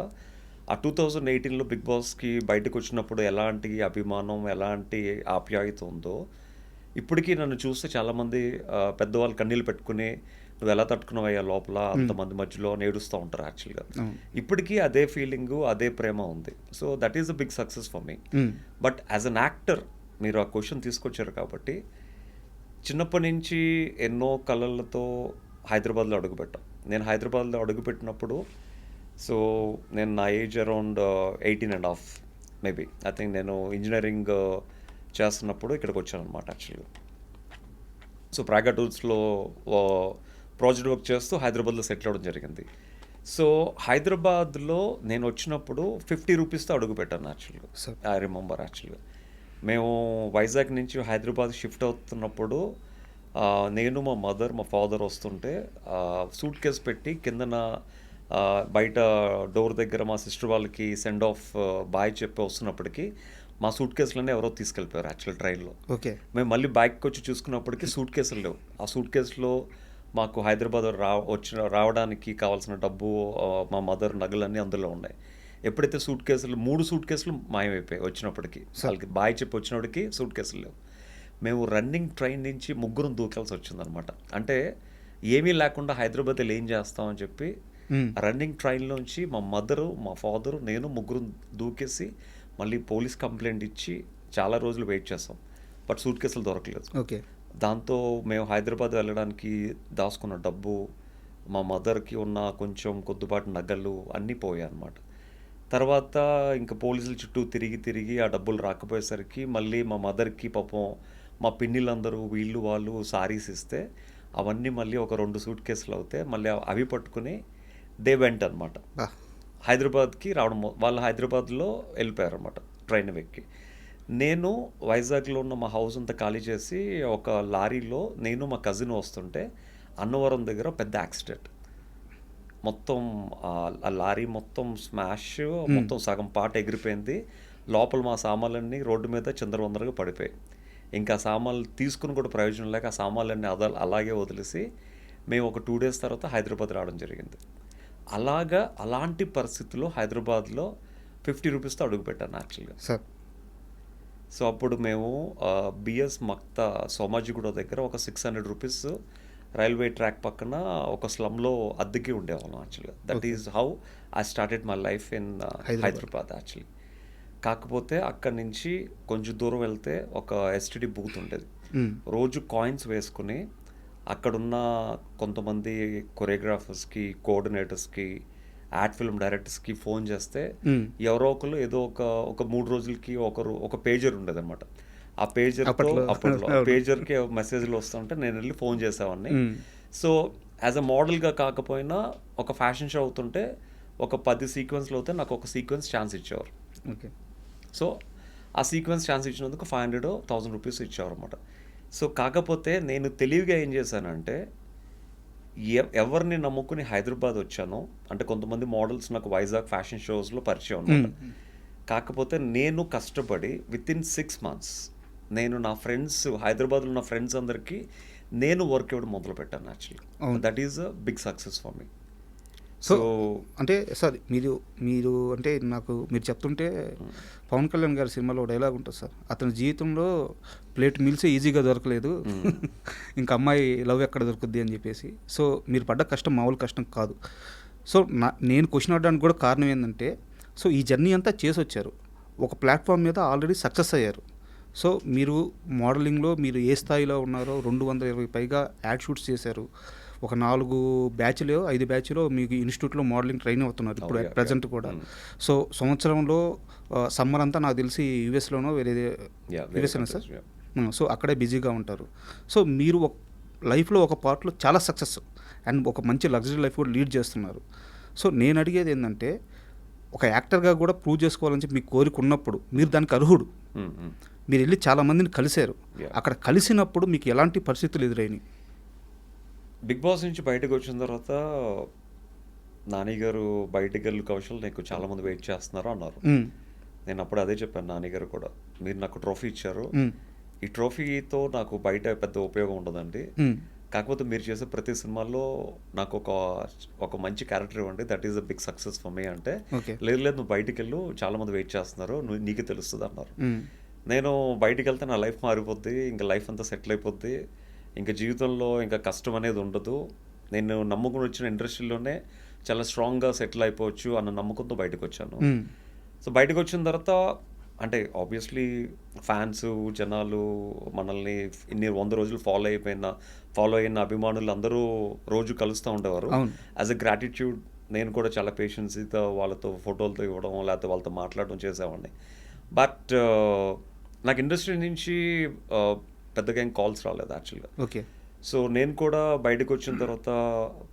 ఆ 2018లో బిగ్ బాస్కి బయటకు వచ్చినప్పుడు ఎలాంటి అభిమానం, ఎలాంటి ఆప్యాయత ఉందో ఇప్పటికీ నన్ను చూస్తే చాలామంది పెద్దవాళ్ళు కన్నీళ్ళు పెట్టుకుని నువ్వు ఎలా తట్టుకున్నావయ్యా లోపల అంతమంది మధ్యలో నేడుస్తూ ఉంటారు యాక్చువల్గా. ఇప్పటికీ అదే ఫీలింగు, అదే ప్రేమ ఉంది. So that is a big success for me. But as an actor మీరు ఆ క్వశ్చన్ తీసుకొచ్చారు కాబట్టి చిన్నప్పటి నుంచి ఎన్నో కళలతో హైదరాబాద్లో అడుగుపెట్టాను. నేను హైదరాబాద్లో అడుగుపెట్టినప్పుడు సో నేను నా age around 18.5 maybe. I think నేను ఇంజనీరింగ్ చేస్తున్నప్పుడు ఇక్కడికి వచ్చాను అనమాట యాక్చువల్గా. సో ప్రాగా టూల్స్లో ప్రాజెక్ట్ వర్క్ చేస్తూ హైదరాబాద్లో సెటిల్ అవ్వడం జరిగింది. సో హైదరాబాద్లో నేను వచ్చినప్పుడు 50 రూపీస్తో అడుగు పెట్టాను యాక్చువల్గా. ఐ రిమెంబర్ యాక్చువల్గా మేము వైజాగ్ నుంచి హైదరాబాద్ షిఫ్ట్ అవుతున్నప్పుడు నేను మా మదర్ మా ఫాదర్ వస్తుంటే సూట్ కేస్ పెట్టి కిందన బయట డోర్ దగ్గర మా సిస్టర్ వాళ్ళకి సెండ్ ఆఫ్ బాయ్ చెప్పి వస్తున్నప్పటికీ మా సూట్ కేసులన్నీ ఎవరో తీసుకెళ్ళిపోయారు యాక్చువల్ ట్రైన్లో.
ఓకే.
మేము మళ్ళీ బ్యాగ్కి వచ్చి చూసుకున్నప్పటికీ సూట్ కేసులు లేవు. ఆ సూట్ కేసులో మాకు హైదరాబాద్ రావడానికి కావాల్సిన డబ్బు, మా మదర్ నగలన్నీ అందులో ఉన్నాయి. ఎప్పుడైతే సూట్ కేసులు 3 సూట్ కేసులు మాయమైపోయాయి వచ్చినప్పటికీ, వాళ్ళకి బాయ్ చెప్పి వచ్చినప్పటికీ సూట్ కేసులు లేవు. మేము రన్నింగ్ ట్రైన్ నుంచి ముగ్గురం దూకాల్సి వచ్చిందనమాట. అంటే ఏమీ లేకుండా హైదరాబాద్ వెళ్ళి ఏం చేస్తామని చెప్పి రన్నింగ్ ట్రైన్లోంచి మా మదరు మా ఫాదరు నేను ముగ్గురు దూకేసి మళ్ళీ పోలీస్ కంప్లైంట్ ఇచ్చి చాలా రోజులు వెయిట్ చేస్తాం. బట్ సూట్ కేసులు దొరకలేదు.
ఓకే.
దాంతో మేము హైదరాబాద్ వెళ్ళడానికి దాచుకున్న డబ్బు, మా మదర్కి ఉన్న కొంచెం కొద్దిపాటి నగలు అన్నీ పోయాయి అన్నమాట. తర్వాత ఇంకా పోలీసుల చుట్టూ తిరిగి ఆ డబ్బులు రాకపోయేసరికి మళ్ళీ మా మదర్కి పాపం మా పిన్నిలందరూ వీళ్ళు వాళ్ళు సారీస్ ఇస్తే అవన్నీ మళ్ళీ ఒక 2 సూట్ కేసులు అవుతాయి. మళ్ళీ అవి పట్టుకుని దే వెంట్ అనమాట హైదరాబాద్కి రావడం. వాళ్ళు హైదరాబాద్లో వెళ్ళిపోయారు అనమాట ట్రైన్ ఎక్కి. నేను వైజాగ్లో ఉన్న మా హౌస్ అంతా ఖాళీ చేసి ఒక లారీలో నేను మా కజిన్ వస్తుంటే అన్నవరం దగ్గర పెద్ద యాక్సిడెంట్. మొత్తం ఆ లారీ మొత్తం స్మాష్, మొత్తం సగం పాట ఎగిరిపోయింది. లోపల మా సామాన్లన్నీ రోడ్డు మీద చిందరవందరగా పడిపోయాయి. ఇంకా సామాన్లు తీసుకుని కూడా ప్రయోజనం లేక ఆ సామాన్లన్నీ అలాగే వదిలేసి మేము ఒక 2 days తర్వాత హైదరాబాద్ రావడం జరిగింది. అలాంటి పరిస్థితుల్లో హైదరాబాద్లో 50 రూపీస్తో అడుగు పెట్టాను యాక్చువల్గా. సో అప్పుడు మేము బిఎస్ మక్తా సోమాజిగూడ దగ్గర ఒక 600 రూపీస్ రైల్వే ట్రాక్ పక్కన ఒక స్లమ్లో అద్దెకి ఉండేవాళ్ళం యాక్చువల్గా. That is how I started my life in Hyderabad actually. కాకపోతే అక్కడి నుంచి కొంచెం దూరం వెళ్తే ఒక ఎస్టీడీ బూత్ ఉండేది. రోజు కాయిన్స్ వేసుకుని అక్కడున్న కొంతమంది కొరియోగ్రాఫర్స్కి, కోఆర్డినేటర్స్కి, యాడ్ ఫిల్మ్ డైరెక్టర్స్కి ఫోన్ చేస్తే ఎవరో ఒకరు ఏదో ఒక 3 రోజులకి ఒక పేజర్ ఉండేది అనమాట. ఆ పేజర్కి మెసేజ్లు వస్తుంటే నేను వెళ్ళి ఫోన్ చేసేవాడిని. సో యాజ్ అ మోడల్గా కాకపోయినా ఒక ఫ్యాషన్ షో అవుతుంటే ఒక 10 సీక్వెన్స్లు అవుతే నాకు ఒక సీక్వెన్స్ ఛాన్స్ ఇచ్చేవారు.
ఓకే.
సో ఆ సీక్వెన్స్ ఛాన్స్ ఇచ్చినందుకు 500-1000 రూపీస్ ఇచ్చేవారు అనమాట. సో కాకపోతే నేను తెలివిగా ఏం చేశానంటే ఎవరిని నమ్ముకుని హైదరాబాద్ వచ్చానో, అంటే కొంతమంది మోడల్స్ నాకు వైజాగ్ ఫ్యాషన్ షోస్లో పరిచయం అనమాట. కాకపోతే నేను కష్టపడి వితిన్ 6 months నేను నా ఫ్రెండ్స్, హైదరాబాద్లో ఉన్న ఫ్రెండ్స్ అందరికీ నేను వర్క్ ఇవ్వడం మొదలు పెట్టాను actually. That is a big success for me.
So అంటే సార్ మీరు అంటే నాకు మీరు చెప్తుంటే పవన్ కళ్యాణ్ గారి సినిమాలో డైలాగ్ ఉంటుంది సార్, అతని జీవితంలో ప్లేట్ మీల్సే ఈజీగా దొరకలేదు, ఇంకా అమ్మాయి లవ్ ఎక్కడ దొరుకుద్ది అని చెప్పేసి. సో మీరు పడ్డ కష్టం మామూలు కష్టం కాదు. సో నేను క్వశ్చన్ అడడానికి కూడా కారణం ఏంటంటే, సో ఈ జర్నీ అంతా చేసి వచ్చారు, ఒక ప్లాట్ఫామ్ మీద ఆల్రెడీ సక్సెస్ అయ్యారు. సో మీరు మోడలింగ్లో మీరు ఏ స్థాయిలో ఉన్నారో 220 పైగా యాడ్ షూట్స్ చేశారు, ఒక 4 బ్యాచ్లో 5 బ్యాచ్లో మీకు ఇన్స్టిట్యూట్లో మోడలింగ్ ట్రైన్ అవుతున్నారు ఇప్పుడు ప్రజెంట్ కూడా. సో సంవత్సరంలో సమ్మర్ అంతా నాకు తెలిసి యూఎస్లోనో యూఎస్లోనే సార్. సో అక్కడే బిజీగా ఉంటారు. సో మీరు లైఫ్లో ఒక పార్ట్లో చాలా సక్సెస్ అండ్ ఒక మంచి లగ్జరీ లైఫ్ కూడా లీడ్ చేస్తున్నారు. సో నేను అడిగేది ఏంటంటే, ఒక యాక్టర్గా కూడా ప్రూవ్ చేసుకోవాలని చెప్పి మీకు కోరిక ఉన్నప్పుడు మీరు దానికి అర్హుడు. మీరు వెళ్ళి చాలామందిని కలిశారు, అక్కడ కలిసినప్పుడు మీకు ఎలాంటి పరిస్థితులు ఎదురైనాయి?
బిగ్ బాస్ నుంచి బయటకు వచ్చిన తర్వాత నాని గారు బయటకు వెళ్ళి కౌశల్ నీకు చాలామంది వెయిట్ చేస్తున్నారు అన్నారు. నేను అప్పుడు అదే చెప్పాను నాని గారు కూడా, మీరు నాకు ట్రోఫీ ఇచ్చారు, ఈ ట్రోఫీతో నాకు బయట పెద్ద ఉపయోగం ఉండదండి, కాకపోతే మీరు చేసే ప్రతి సినిమాల్లో నాకు ఒక మంచి క్యారెక్టర్ ఇవ్వండి, that is a big success for me అంటే, లేదు నువ్వు బయటికి వెళ్ళు చాలామంది వెయిట్ చేస్తున్నారు, నీకే తెలుస్తుంది అన్నారు. నేను బయటికి వెళ్తే నా లైఫ్ మారిపోద్ది, ఇంకా లైఫ్ అంతా సెటిల్ అయిపోద్ది, ఇంకా జీవితంలో ఇంకా కష్టం అనేది ఉండదు, నేను నమ్ముకుని వచ్చిన ఇండస్ట్రీలోనే చాలా స్ట్రాంగ్గా సెటిల్ అయిపోవచ్చు అన్న నమ్మకంతో బయటకు వచ్చాను. సో బయటకు వచ్చిన తర్వాత అంటే ఆబ్వియస్లీ ఫ్యాన్స్, జనాలు, మనల్ని ఇన్ని 100 రోజులు ఫాలో అయిన అభిమానులు అందరూ రోజు కలుస్తూ ఉండేవారు. యాజ్ అ గ్రాటిట్యూడ్ నేను కూడా చాలా పేషెన్సీతో వాళ్ళతో ఫోటోలతో ఇవ్వడం, లేకపోతే వాళ్ళతో మాట్లాడడం చేసేవాడిని. బట్ నాకు ఇండస్ట్రీ నుంచి పెద్దగా ఏం కాల్స్ రాలేదు యాక్చువల్గా.
ఓకే.
సో నేను కూడా బయటకు వచ్చిన తర్వాత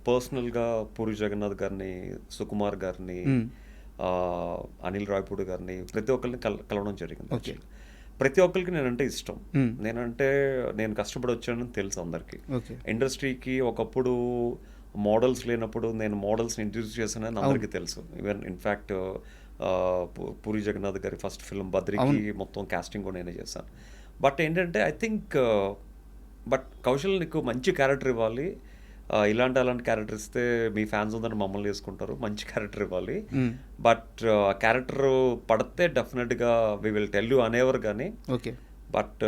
పర్సనల్గా పూరి జగన్నాథ్ గారిని, సుకుమార్ గారిని, అనిల్ రాయపూడి గారిని ప్రతి ఒక్కరిని కలవడం జరిగింది.
ఓకే.
ప్రతి ఒక్కరికి నేనంటే ఇష్టం. నేను కష్టపడి వచ్చానని తెలుసు అందరికీ.
ఓకే.
ఇండస్ట్రీకి ఒకప్పుడు మోడల్స్ లేనప్పుడు నేను మోడల్స్ని ఇంట్రడ్యూస్ చేశానని అందరికీ తెలుసు. ఈవెన్ ఇన్ఫ్యాక్ట్ పూరి జగన్నాథ్ గారి ఫస్ట్ ఫిల్మ్ బద్రికి మొత్తం కాస్టింగ్ కూడా నేనే చేశాను. బట్ ఏంటంటే ఐ థింక్ కౌశల్ నీకు మంచి క్యారెక్టర్ ఇవ్వాలి, అలాంటి క్యారెక్టర్ ఇస్తే మీ ఫ్యాన్స్ ఉందని మమ్మల్ని వేసుకుంటారు, మంచి క్యారెక్టర్ ఇవ్వాలి, బట్ ఆ క్యారెక్టర్ పడితే డెఫినెట్గా వి విల్ టెల్ యూ అనేవారు. కానీ
ఓకే.
బట్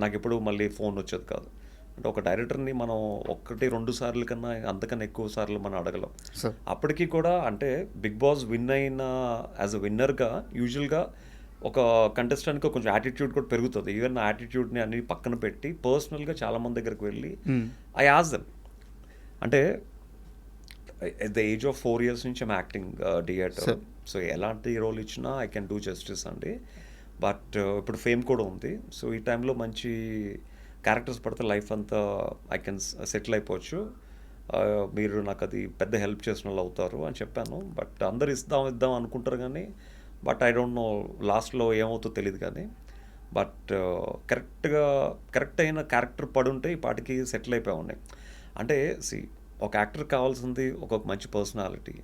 నాకు ఎప్పుడు మళ్ళీ ఫోన్ వచ్చేది కాదు. అంటే ఒక డైరెక్టర్ని మనం 1-2 సార్లు కన్నా అంతకన్నా ఎక్కువ సార్లు మనం అడగలం. అప్పటికి కూడా అంటే బిగ్ బాస్ విన్ అయిన యాజ్ అ విన్నర్గా యూజువల్గా ఒక కంటెస్టెంట్కి కొంచెం యాటిట్యూడ్ కూడా పెరుగుతుంది. ఈవెన్ నా యాటిట్యూడ్ని అన్ని పక్కన పెట్టి పర్సనల్గా చాలామంది దగ్గరికి వెళ్ళి ఐ ఆస్ దెమ్. అంటే at the age of 4 years నుంచి ఐమ్ యాక్టింగ్ థియేటర్. సో ఎలాంటి రోల్ ఇచ్చినా ఐ కెన్ డూ జస్టిస్ అండి. బట్ ఇప్పుడు ఫేమ్ కూడా ఉంది. సో ఈ టైంలో మంచి క్యారెక్టర్స్ పడితే లైఫ్ అంతా ఐ కెన్ సెటిల్ అయిపోవచ్చు, మీరు నాకు అది పెద్ద హెల్ప్ చేసిన వాళ్ళు అవుతారు అని చెప్పాను. బట్ అందరు ఇద్దాం అనుకుంటారు కానీ బట్ ఐ డోంట్ నో లాస్ట్లో ఏమవుతుందో తెలియదు. కానీ బట్ కరెక్ట్ అయిన క్యారెక్టర్ పడుంటే ఈ పాటికి సెటిల్ అయిపోయి ఉన్నాయి. అంటే ఒక యాక్టర్ కావాల్సింది ఒక మంచి పర్సనాలిటీ,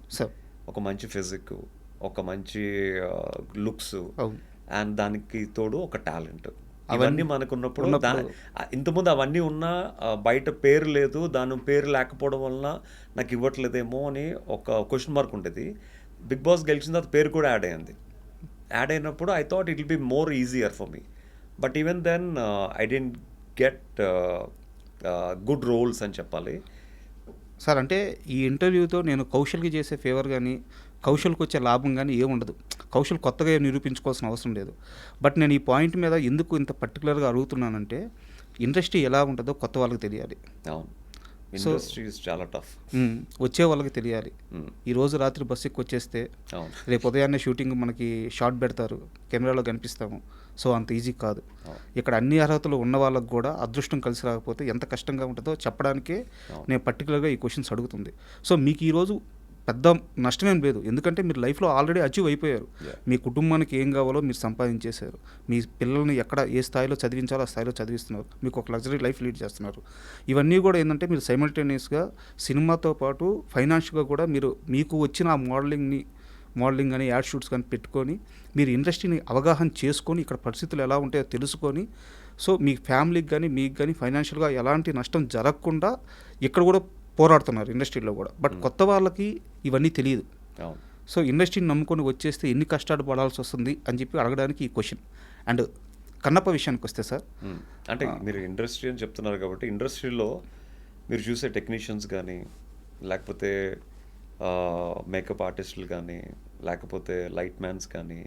ఒక మంచి ఫిజిక్, ఒక మంచి లుక్స్, అండ్ దానికి తోడు ఒక టాలెంట్. అవన్నీ మనకున్నప్పుడు ఇంతకుముందు అవన్నీ ఉన్నా బయట పేరు లేదు, దాని పేరు లేకపోవడం వలన నాకు ఇవ్వట్లేదేమో అని ఒక క్వశ్చన్ మార్క్ ఉండేది. బిగ్ బాస్ గెలిచిన తర్వాత పేరు కూడా యాడ్ అయ్యింది. యాడ్ అయినప్పుడు I thought it will be more easier for me. But even then I didn't get good roles అని చెప్పాలి.
సార్ అంటే ఈ ఇంటర్వ్యూతో నేను కౌశల్కి చేసే ఫేవర్ కానీ కౌశల్కి వచ్చే లాభం కానీ ఏముండదు. కౌశల్ కొత్తగా నిరూపించుకోవాల్సిన అవసరం లేదు. బట్ నేను ఈ పాయింట్ మీద ఎందుకు ఇంత పర్టికులర్గా అడుగుతున్నానంటే ఇండస్ట్రీ ఎలా ఉంటుందో కొత్త వాళ్ళకి తెలియాలి.
ఇండస్ట్రీ చాలా టఫ్.
వచ్చే వాళ్ళకి తెలియాలి. ఈరోజు రాత్రి బస్సు ఎక్కి వచ్చేస్తే రేపు ఉదయాన్నే షూటింగ్ మనకి షార్ట్ పెడతారు, కెమెరాలో కనిపిస్తాము. సో అంత ఈజీ కాదు. ఇక్కడ అన్ని అర్హతలు ఉన్న వాళ్ళకు కూడా అదృష్టం కలిసి రాకపోతే ఎంత కష్టంగా ఉంటుందో చెప్పడానికే నేను పర్టికులర్గా ఈ క్వశ్చన్స్ అడుగుతుంది. సో మీకు ఈరోజు పెద్ద నష్టమేం లేదు, ఎందుకంటే మీరు లైఫ్లో ఆల్రెడీ అచీవ్ అయిపోయారు. మీ కుటుంబానికి ఏం కావాలో మీరు సంపాదించేశారు. మీ పిల్లల్ని ఎక్కడ ఏ స్థాయిలో చదివించాలో ఆ స్థాయిలో చదివిస్తున్నారు. మీకు ఒక లగ్జరీ లైఫ్ లీడ్ చేస్తున్నారు. ఇవన్నీ కూడా ఏంటంటే మీరు సైమల్టేనియస్గా సినిమాతో పాటు ఫైనాన్షియల్గా కూడా మీకు వచ్చిన ఆ మోడలింగ్ కానీ యాడ్ షూట్స్ కానీ పెట్టుకొని మీరు ఇండస్ట్రీని అవగాహన చేసుకొని ఇక్కడ పరిస్థితులు ఎలా ఉంటాయో తెలుసుకొని సో మీ ఫ్యామిలీకి కానీ మీకు కానీ ఫైనాన్షియల్గా ఎలాంటి నష్టం జరగకుండా ఇక్కడ కూడా పోరాడుతున్నారు ఇండస్ట్రీలో కూడా. బట్ కొత్త వాళ్ళకి ఇవన్నీ తెలియదు. సో ఇండస్ట్రీని నమ్ముకొని వచ్చేస్తే ఎన్ని కష్టాలు పడాల్సి వస్తుంది అని చెప్పి అడగడానికి ఈ క్వశ్చన్. అండ్ కన్నప్ప విషయానికి వస్తే సార్,
అంటే మీరు ఇండస్ట్రీ అని చెప్తున్నారు కాబట్టి ఇండస్ట్రీలో మీరు చూసే టెక్నీషియన్స్ కానీ లేకపోతే మేకప్ ఆర్టిస్టులు కానీ లేకపోతే లైట్ మ్యాన్స్ కానీ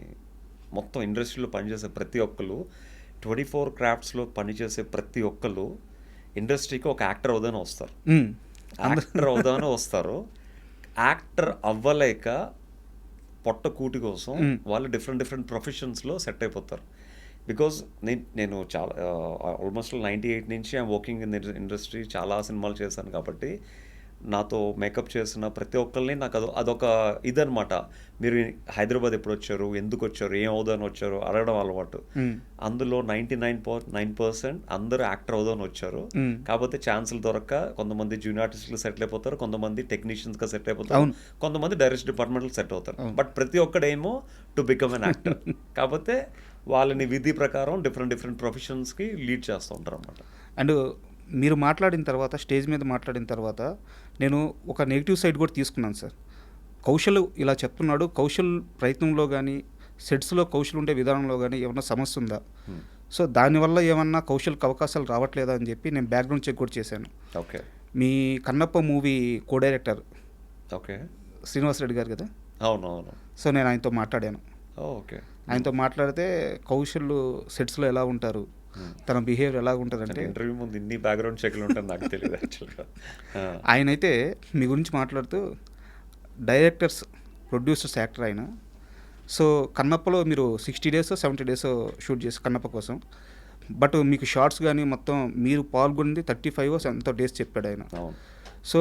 మొత్తం ఇండస్ట్రీలో పనిచేసే ప్రతి ఒక్కరు 24 క్రాఫ్ట్స్లో పనిచేసే ప్రతి ఒక్కరు ఇండస్ట్రీకి ఒక యాక్టర్ అవుదానే వస్తారు. యాక్టర్ అవ్వలేక పొట్ట కూటి కోసం వాళ్ళు డిఫరెంట్ ప్రొఫెషన్స్లో సెట్ అయిపోతారు. బికాజ్ నేను చాలా ఆల్మోస్ట్ 98 నుంచి ఐఎమ్ వర్కింగ్ ఇన్ ఇండస్ట్రీ, చాలా సినిమాలు చేశాను కాబట్టి నాతో మేకప్ చేసిన ప్రతి ఒక్కరిని నాకు అదొక ఇదనమాట. మీరు హైదరాబాద్ ఎప్పుడు వచ్చారు, ఎందుకు వచ్చారు, ఏం అవుదాని వచ్చారు అడగడం అలవాటు. అందులో 99.9% అందరూ యాక్టర్ అవుదాని వచ్చారు. కాకపోతే ఛాన్సులు దొరక్క కొంతమంది జూనియర్ ఆర్టిస్టులు సెటిల్ అయిపోతారు, కొంతమంది టెక్నీషియన్స్గా సెట్ అయిపోతారు, కొంతమంది డైరెక్షన్ డిపార్ట్మెంట్లో సెట్ అవుతారు. బట్ ప్రతి ఒక్కడేమో టు బికమ్ అన్ యాక్టర్. కాకపోతే వాళ్ళని విధి ప్రకారం డిఫరెంట్ ప్రొఫెషన్స్కి లీడ్ చేస్తూ ఉంటారు అన్నమాట.
అండ్ మీరు మాట్లాడిన తర్వాత స్టేజ్ మీద మాట్లాడిన తర్వాత నేను ఒక నెగిటివ్ సైడ్ కూడా తీసుకున్నాను సార్. కౌశల్ ఇలా చెప్తున్నాడు, కౌశల్ ప్రయత్నంలో కానీ సెట్స్లో కౌశల్ ఉండే విధానంలో కానీ ఏమన్నా సమస్య ఉందా, సో దానివల్ల ఏమన్నా కౌశల్కి అవకాశాలు రావట్లేదా అని చెప్పి నేను బ్యాక్గ్రౌండ్ చెక్ కూడా చేశాను.
ఓకే.
మీ Kannappa movie co director
okay
Srinivas Reddy గారు కదా.
అవునవును.
సో నేను ఆయనతో మాట్లాడాను.
ఓకే.
ఆయనతో మాట్లాడితే కౌశల్ సెట్స్లో ఎలా ఉంటారు, తన బిహేవియర్ ఎలా ఉంటుందంటే
ఇంటర్వ్యూ ముందు ఇన్ని బ్యాక్గ్రౌండ్ చెక్లు ఉంటాయి నాకు తెలియదు యాక్చువల్గా.
ఆయనైతే మీ గురించి మాట్లాడుతూ డైరెక్టర్స్, ప్రొడ్యూసర్స్, యాక్టర్ ఆయన. సో కన్నప్పలో మీరు 60 days 70 days షూట్ చేసి కన్నప్ప కోసం బట్ మీకు షార్ట్స్ కానీ మొత్తం మీరు పాల్గొంది 35 ఎంతో డేస్ చెప్పాడు ఆయన.
అవును.
సో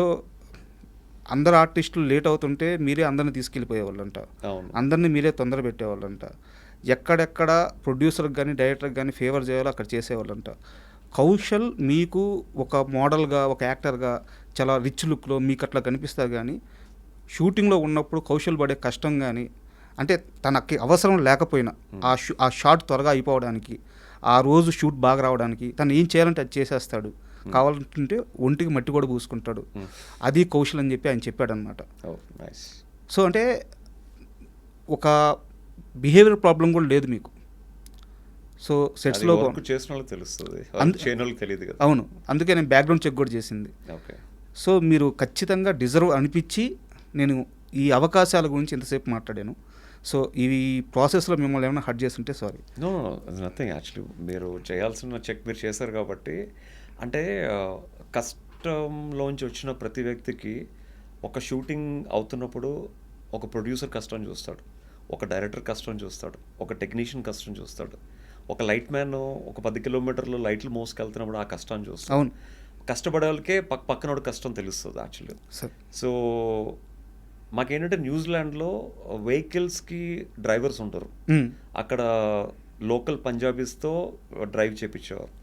అందరు ఆర్టిస్టులు లేట్ అవుతుంటే మీరే అందరిని తీసుకెళ్ళిపోయేవాళ్ళంట,
అవును.
అందరినీ మీరే తొందర పెట్టేవాళ్ళంట, ఎక్కడెక్కడ ప్రొడ్యూసర్కి కానీ డైరెక్టర్కి కానీ ఫేవర్ చేయాలో అక్కడ చేసేవాళ్ళంట. కౌశల్ మీకు ఒక మోడల్గా, ఒక యాక్టర్గా చాలా రిచ్ లుక్లో మీకు అట్లా కనిపిస్తారు, కానీ షూటింగ్లో ఉన్నప్పుడు కౌశల్ పడే కష్టం కానీ, అంటే తనకి అవసరం లేకపోయినా ఆ షాట్ త్వరగా అయిపోవడానికి, ఆ రోజు షూట్ బాగా రావడానికి తను ఏం చేయాలంటే అది చేసేస్తాడు. కావాలంటే ఒంటికి మట్టి కూడా పూసుకుంటాడు. అది కౌశల్ అని చెప్పి ఆయన చెప్పాడనమాట. సో అంటే ఒక బిహేవియర్ ప్రాబ్లం కూడా లేదు మీకు. సో సెట్స్లో
తెలియదు కదా.
అవును, అందుకే నేను బ్యాక్గ్రౌండ్ చెక్ కూడా చేసింది. సో మీరు ఖచ్చితంగా డిజర్వ్ అనిపించి నేను ఈ అవకాశాల గురించి ఎంతసేపు మాట్లాడాను. సో ఈ ప్రాసెస్లో మిమ్మల్ని ఏమైనా హర్ట్ చేస్తుంటే సారీ.
No nothing. యాక్చువల్లీ మీరు చేయాల్సిన చెక్ మీరు చేశారు కాబట్టి, అంటే కష్టంలోంచి వచ్చిన ప్రతి వ్యక్తికి ఒక షూటింగ్ అవుతున్నప్పుడు ఒక ప్రొడ్యూసర్ కష్టం చూస్తాడు, ఒక డైరెక్టర్ కష్టం చూస్తాడు, ఒక టెక్నీషియన్ కష్టం చూస్తాడు, ఒక లైట్ మ్యాన్ ఒక 10 కిలోమీటర్లు లైట్లు మోసుకెళ్తున్నప్పుడు ఆ కష్టాన్ని చూస్తాడు.
అవును,
కష్టపడే వాళ్ళకే పక్కనోడు కష్టం తెలుస్తుంది యాక్చువల్లీ. సో మాకేంటంటే న్యూజిలాండ్లో వెహికల్స్కి డ్రైవర్స్ ఉంటారు. అక్కడ లోకల్ పంజాబీస్తో డ్రైవ్ చేయించేవారు.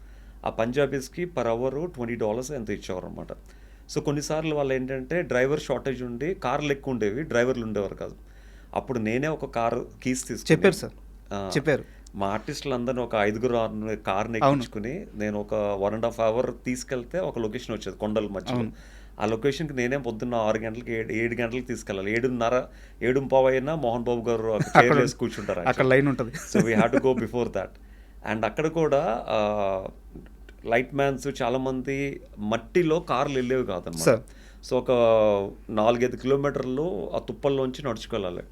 ఆ పంజాబీస్కి పర్ అవర్ $20 ఎంత ఇచ్చేవారు అనమాట. సో కొన్నిసార్లు వాళ్ళు ఏంటంటే డ్రైవర్ షార్టేజ్ ఉండి కార్లు ఎక్కువ ఉండేవి, డ్రైవర్లు ఉండేవారు కాదు. అప్పుడు నేనే ఒక కారు కీస్ తీసుకుని
చెప్పారు సార్, చెప్పారు.
మా ఆర్టిస్టులు అందరినీ ఒక 5 కార్ని ఎక్కించుకుని నేను ఒక 1.5 అవర్ తీసుకెళ్తే ఒక లొకేషన్ వచ్చేది కొండల మధ్యలో. ఆ లొకేషన్కి నేనే పొద్దున్న 6 గంటలకి 7 గంటలకి తీసుకెళ్ళాలి. 7:30 అయినా మోహన్ బాబు గారు చైర్ వేసి కూర్చుంటారు,
అక్కడ లైన్ ఉంటుంది.
So we have to go before that. And అక్కడ కూడా లైట్ మ్యాన్స్ చాలామంది మట్టిలో కార్లు వెళ్ళేవి కాదన్నమాట. సో ఒక 4-5 కిలోమీటర్లు ఆ తుప్పల్లోంచి నడుచుకెళ్ళాలి.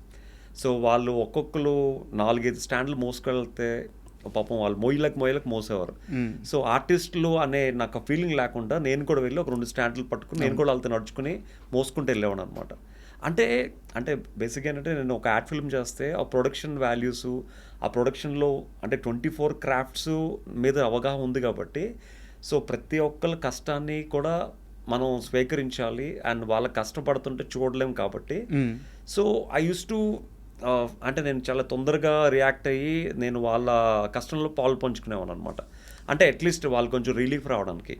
సో వాళ్ళు ఒక్కొక్కరు 4-5 స్టాండ్లు మోసుకెళ్తే పాపం వాళ్ళు మొయ్యలకు మోసేవారు. సో ఆర్టిస్టులు అనే నాకు ఫీలింగ్ లేకుండా నేను కూడా వెళ్ళి ఒక 2 స్టాండ్లు పట్టుకుని నేను కూడా వాళ్ళతో నడుచుకుని మోసుకుంటూ వెళ్ళేవాడు అనమాట. అంటే బేసిక్గా ఏంటంటే నేను ఒక యాడ్ ఫిల్మ్ చేస్తే ఆ ప్రొడక్షన్ వాల్యూస్, ఆ ప్రొడక్షన్లో అంటే 24 క్రాఫ్ట్స్ మీద అవగాహన ఉంది కాబట్టి, సో ప్రతి ఒక్కరి కష్టాన్ని కూడా మనం స్వీకరించాలి అండ్ వాళ్ళ కష్టపడుతుంటే చూడలేం కాబట్టి. సో ఐ యూస్ టు అంటే నేను చాలా తొందరగా రియాక్ట్ అయ్యి నేను వాళ్ళ కష్టంలో పాలు పంచుకునేవాను అనమాట. అంటే అట్లీస్ట్ వాళ్ళు కొంచెం రిలీఫ్ రావడానికి.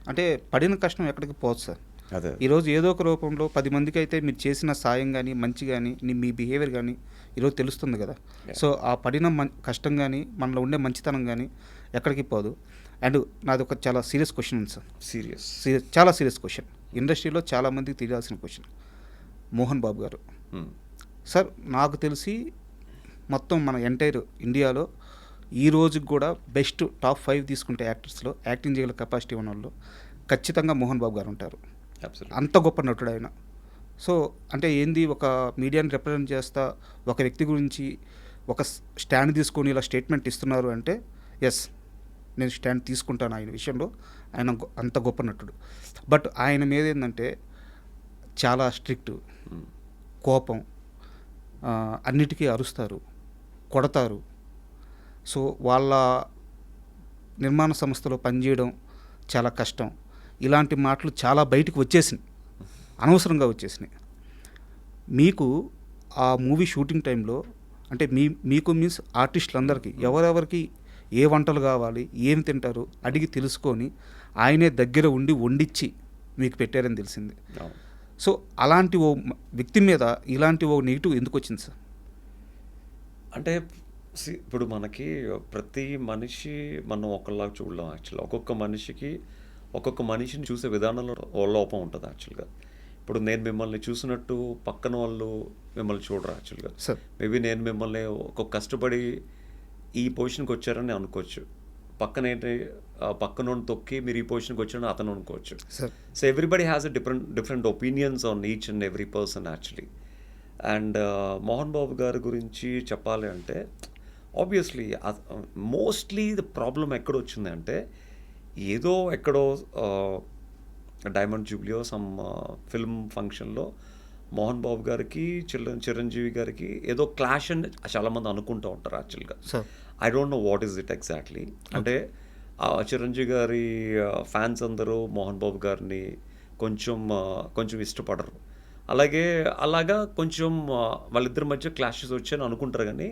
అంటే పడిన కష్టం ఎక్కడికి పోదు సార్.
అదే
ఈరోజు ఏదో ఒక రూపంలో 10 మందికి అయితే మీరు చేసిన సాయం కానీ, మంచి కానీ, మీ బిహేవియర్ కానీ ఈరోజు తెలుస్తుంది కదా. సో ఆ పడిన కష్టం కానీ, మనలో ఉండే మంచితనం కానీ ఎక్కడికి పోదు. అండ్ నాది ఒక చాలా సీరియస్ క్వశ్చన్ ఉంది సార్. చాలా సీరియస్ క్వశ్చన్, ఇండస్ట్రీలో చాలామందికి తెలియాల్సిన క్వశ్చన్. మోహన్ బాబు గారు సార్, నాకు తెలిసి మొత్తం మన ఎంటైర్ ఇండియాలో ఈ రోజుకి కూడా బెస్ట్ టాప్ 5 తీసుకుంటే యాక్టర్స్లో యాక్టింగ్ చేయగల కెపాసిటీ ఉన్న వాళ్ళు ఖచ్చితంగా మోహన్ బాబు గారు ఉంటారు. అంత గొప్ప నటుడు ఆయన. సో అంటే ఏంది, ఒక మీడియాని రిప్రజెంట్ చేస్తా ఒక వ్యక్తి గురించి ఒక స్టాండ్ తీసుకొని ఇలా స్టేట్మెంట్ ఇస్తున్నారు అంటే ఎస్, నేను స్టాండ్ తీసుకుంటాను ఆయన విషయంలో. ఆయన అంత గొప్ప నటుడు. బట్ ఆయన మీద ఏంటంటే చాలా స్ట్రిక్ట్, కోపం, అన్నిటికీ అరుస్తారు, కొడతారు. సో వాళ్ళ నిర్మాణ సంస్థలో పనిచేయడం చాలా కష్టం. ఇలాంటి మాటలు చాలా బయటకు వచ్చేసినాయి, అనవసరంగా వచ్చేసినాయి. మీకు ఆ మూవీ షూటింగ్ టైంలో అంటే మీకు మీన్స్ ఆర్టిస్టులందరికీ ఎవరెవరికి ఏ వంటలు కావాలి, ఏం తింటారు అడిగి తెలుసుకొని ఆయనే దగ్గర ఉండి వండించి మీకు పెట్టారని తెలిసింది. సో అలాంటి ఓ వ్యక్తి మీద ఇలాంటి ఓ నెగిటివ్ ఎందుకు వచ్చింది సార్?
అంటే ఇప్పుడు మనకి ప్రతి మనిషి మనం ఒకలాగా చూడలేం యాక్చువల్గా. ఒక్కొక్క మనిషిని చూసే విధానంలో లోపం ఉంటుంది యాక్చువల్గా. ఇప్పుడు నేను మిమ్మల్ని చూసినట్టు పక్కన వాళ్ళు మిమ్మల్ని చూడరు యాక్చువల్గా. మేబీ నేను మిమ్మల్ని ఒక కష్టపడి ఈ పొజిషన్కి వచ్చారని అనుకోవచ్చు, పక్కన తొక్కి మీరు ఈ పొజిషన్కి వచ్చారని అతను అనుకోవచ్చు. So everybody has a different opinions on each and every person actually. And Mohan Babu గారి గురించి చెప్పాలి అంటే ఆబ్వియస్లీ మోస్ట్లీ ద ప్రాబ్లం ఎక్కడ వచ్చింది అంటే, ఏదో ఎక్కడో డైమండ్ జూబ్లీయో సమ్ ఫిల్మ్ ఫంక్షన్లో మోహన్ బాబు గారికి చిరంజీవి గారికి ఏదో క్లాష్ అని చాలామంది అనుకుంటూ ఉంటారు యాక్చువల్గా. I don't know what is it exactly. అంటే చిరంజీవి గారి ఫ్యాన్స్ అందరూ మోహన్ బాబు గారిని కొంచెం ఇష్టపడరు. అలాగా కొంచెం వాళ్ళిద్దరి మధ్య క్లాషెస్ వచ్చాయని అనుకుంటారు, కానీ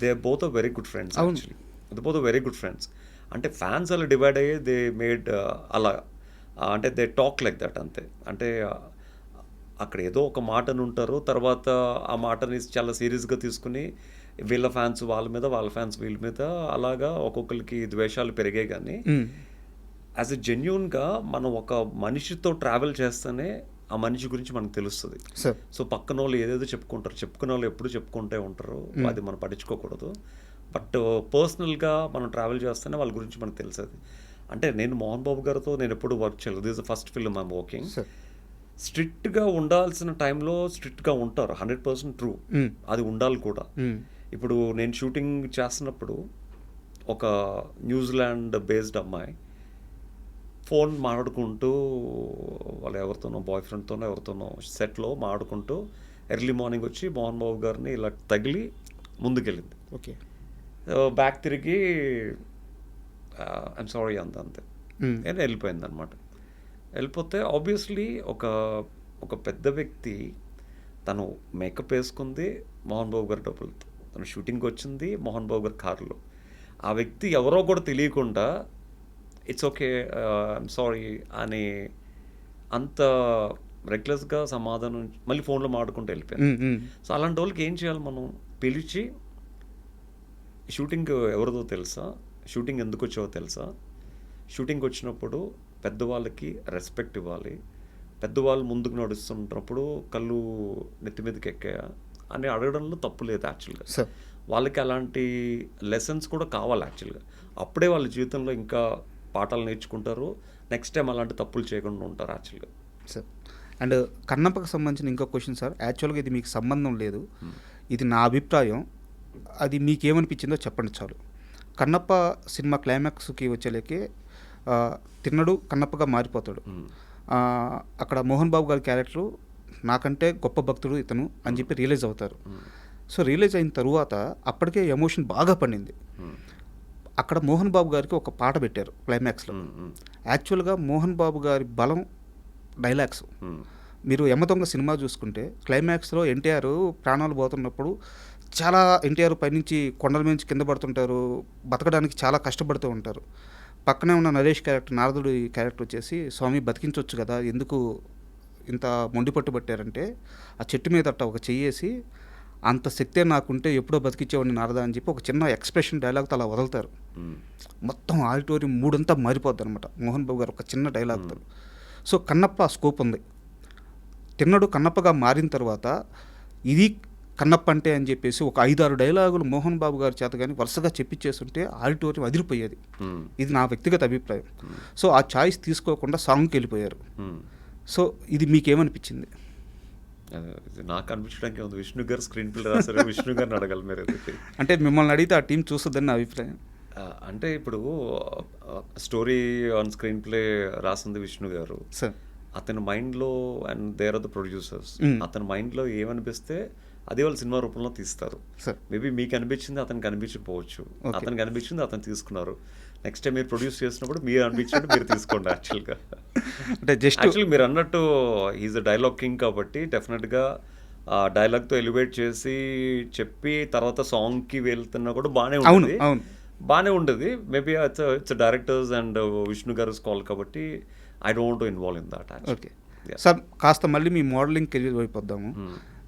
they both very good friends. Actually they both very good friends. అంటే ఫ్యాన్స్ అలా డివైడ్ అయ్యి దే మేడ్ అలా అంటే దే టాక్ లైక్ దట్ అంతే. అంటే అక్కడ ఏదో ఒక మాటను ఉంటారు, తర్వాత ఆ మాటని చాలా సీరియస్గా తీసుకుని వీళ్ళ ఫ్యాన్స్ వాళ్ళ మీద, వాళ్ళ ఫ్యాన్స్ వీళ్ళ మీద, అలాగా ఒక్కొక్కరికి ద్వేషాలు పెరిగాయి. కానీ యాజ్ ఎ జెన్యున్గా మనం ఒక మనిషితో ట్రావెల్ చేస్తేనే ఆ మనిషి గురించి మనకు తెలుస్తుంది. సో పక్కన వాళ్ళు ఏదేదో చెప్పుకునే వాళ్ళు ఎప్పుడు చెప్పుకుంటే ఉంటారు, అది మనం పట్టించుకోకూడదు. బట్ పర్సనల్గా మనం ట్రావెల్ చేస్తేనే వాళ్ళ గురించి మనకు తెలుస్తుంది. అంటే నేను మోహన్ బాబు గారితో నేను ఎప్పుడు వర్క్ చేయలేదు. This the first film I'm working. స్ట్రిక్ట్గా ఉండాల్సిన టైంలో స్ట్రిక్ట్గా ఉంటారు, 100% ట్రూ. అది ఉండాలి కూడా. ఇప్పుడు నేను షూటింగ్ చేస్తున్నప్పుడు ఒక న్యూజిలాండ్ బేస్డ్ అమ్మాయి ఫోన్ మాట్లాడుకుంటూ వాళ్ళు ఎవరితోనో బాయ్ ఫ్రెండ్తోనో ఎవరితోనో సెట్లో మాట్లాడుకుంటూ ఎర్లీ మార్నింగ్ వచ్చి మోహన్ బాబు గారిని ఇలా తగిలి ముందుకెళ్ళింది.
ఓకే,
బ్యాక్ తిరిగి ఐమ్ సారీ అంతే నేను వెళ్ళిపోయింది అనమాట. వెళ్ళిపోతే ఆబ్వియస్లీ ఒక పెద్ద వ్యక్తి తను మేకప్ వేసుకుంది మోహన్ బాబు గారి డబ్బులతో, తను షూటింగ్కి వచ్చింది మోహన్ బాబు గారి కారులో. ఆ వ్యక్తి ఎవరో కూడా తెలియకుండా ఇట్స్ ఓకే ఐమ్ సారీ అని అంత రెగ్యులర్స్గా సమాధానం మళ్ళీ ఫోన్లో మాట్లాడుకుంటూ వెళ్ళిపోయాను. సో అలాంటి వాళ్ళకి ఏం చేయాలి, మనం పిలిచి షూటింగ్ ఎవరిదో తెలుసా, షూటింగ్ ఎందుకు వచ్చావో తెలుసా, షూటింగ్కి వచ్చినప్పుడు పెద్దవాళ్ళకి రెస్పెక్ట్ ఇవ్వాలి, పెద్దవాళ్ళు ముందుకు నడుస్తున్నప్పుడు కళ్ళు నెత్తి మీదకి ఎక్కాయా అని అడగడంలో తప్పు లేదు యాక్చువల్గా. వాళ్ళకి అలాంటి లెసన్స్ కూడా కావాలి యాక్చువల్గా. అప్పుడే వాళ్ళ జీవితంలో ఇంకా పాఠాలు నేర్చుకుంటారు, నెక్స్ట్ టైం అలాంటి తప్పులు చేయకుండా ఉంటారు యాక్చువల్గా.
సార్ అండ్ కన్నప్పకు సంబంధించిన ఇంకో క్వశ్చన్ సార్. యాక్చువల్గా ఇది మీకు సంబంధం లేదు, ఇది నా అభిప్రాయం, అది మీకేమనిపించిందో చెప్పండి చాలు. కన్నప్ప సినిమా క్లైమాక్స్కి వచ్చేలేకే తిన్నడు కన్నప్పగా మారిపోతాడు. అక్కడ మోహన్ బాబు గారి క్యారెక్టరు నాకంటే గొప్ప భక్తుడు ఇతను అని చెప్పి రియలైజ్ అవుతారు. సో రియలైజ్ అయిన తరువాత అప్పటికే ఎమోషన్ బాగా పండింది. అక్కడ మోహన్ బాబు గారికి ఒక పాట పెట్టారు క్లైమాక్స్లో. యాక్చువల్గా మోహన్ బాబు గారి బలం డైలాగ్స్. మీరు యమదొంగ సినిమా చూసుకుంటే క్లైమాక్స్లో ఎన్టీఆర్ ప్రాణాలు పోతున్నప్పుడు చాలా ఎన్టీఆర్ పైనుంచి కొండల నుంచి కింద పడుతుంటారు, బతకడానికి చాలా కష్టపడుతూ ఉంటారు. పక్కనే ఉన్న నరేష్ క్యారెక్టర్, నారదుడి క్యారెక్టర్ వచ్చేసి స్వామి బతికించవచ్చు కదా, ఎందుకు ఇంత మొండి పట్టుబట్టారంటే ఆ చెట్టు మీద అట్ట ఒక చెయ్యేసి అంత శక్తే నాకుంటే ఎప్పుడో బతికించేవాడిని నారదా అని చెప్పి ఒక చిన్న ఎక్స్ప్రెషన్ డైలాగ్తో అలా వదులుతారు. మొత్తం ఆడిటోరియం మూడంతా మారిపోద్ది అనమాట మోహన్ బాబు గారు ఒక చిన్న డైలాగ్తో. సో కన్నప్ప ఆ స్కోప్ ఉంది. తిన్నడు కన్నప్పగా మారిన తర్వాత ఇది కన్నప్ప అంటే అని చెప్పేసి ఒక 5-6 డైలాగులు మోహన్ బాబు గారి చేత కానీ వరుసగా చెప్పించేస్తుంటే ఆడిటోరియం అదిరిపోయేది. ఇది నా వ్యక్తిగత అభిప్రాయం. సో ఆ ఛాయిస్ తీసుకోకుండా సాంగ్కి వెళ్ళిపోయారు. సో ఇది మీకేమనిపించింది?
నాకు అనిపించడానికి ఉంది, విష్ణు గారు స్క్రీన్ ప్లే రాశారు, విష్ణు గారిని అడగాలి మీరు.
అంటే మిమ్మల్ని అడిగితే ఆ టీం చూస్తుందని నా అభిప్రాయం.
అంటే ఇప్పుడు స్టోరీ ఆన్ స్క్రీన్ ప్లే రాసింది విష్ణు గారు. అతని మైండ్లో and there are the producers, అతని మైండ్లో ఏమనిపిస్తే అదే వాళ్ళు సినిమా రూపంలో తీస్తారు. మేబీ మీకు అనిపించింది అతనికి అనిపించకపోవచ్చు, అతనికి అనిపించింది అతను తీసుకున్నారు. నెక్స్ట్ టైం మీరు ప్రొడ్యూస్ చేసినప్పుడు మీరు అనిపించినట్టు మీరు తీసుకోండి. యాక్చువల్గా
అంటే యాక్చువల్లీ
మీరు అన్నట్టు ఈజ్ అ డైలాగ్ కింగ్ కాబట్టి డెఫినెట్గా డైలాగ్తో ఎలివేట్ చేసి చెప్పి తర్వాత సాంగ్కి వెళ్తున్నా కూడా బాగానే ఉండేది. Maybe it's directors and Vishnu గారు కాల్ కాబట్టి I don't want to involve in that.
Okay sir, కాస్త మళ్ళీ మీ మోడలింగ్ కెరీర్ వైపు వద్దాము.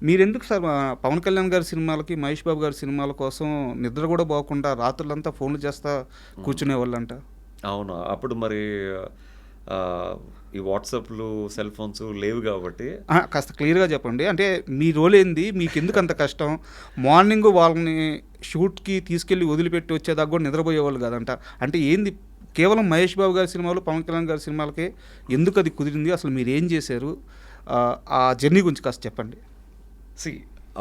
మీరెందుకు సార్ పవన్ కళ్యాణ్ గారి సినిమాలకి, మహేష్ బాబు గారి సినిమాల కోసం నిద్ర కూడా పోకుండా రాత్రులంతా ఫోన్లు చేస్తా కూర్చునే వాళ్ళంట?
అవును, అప్పుడు మరి ఈ వాట్సాప్లు సెల్ ఫోన్స్ లేవు కాబట్టి.
కాస్త క్లియర్గా చెప్పండి, అంటే మీ రోల్ ఏంది, మీకు ఎందుకు అంత కష్టం? మార్నింగ్ వాళ్ళని షూట్కి తీసుకెళ్ళి వదిలిపెట్టి వచ్చేదాకా కూడా నిద్రపోయేవాళ్ళు కాదంట. అంటే ఏంది, కేవలం మహేష్ బాబు గారి సినిమాలు, పవన్ కళ్యాణ్ గారి సినిమాలకే ఎందుకు అది కుదిరింది? అసలు మీరు ఏం చేశారు? ఆ జర్నీ గురించి కాస్త చెప్పండి.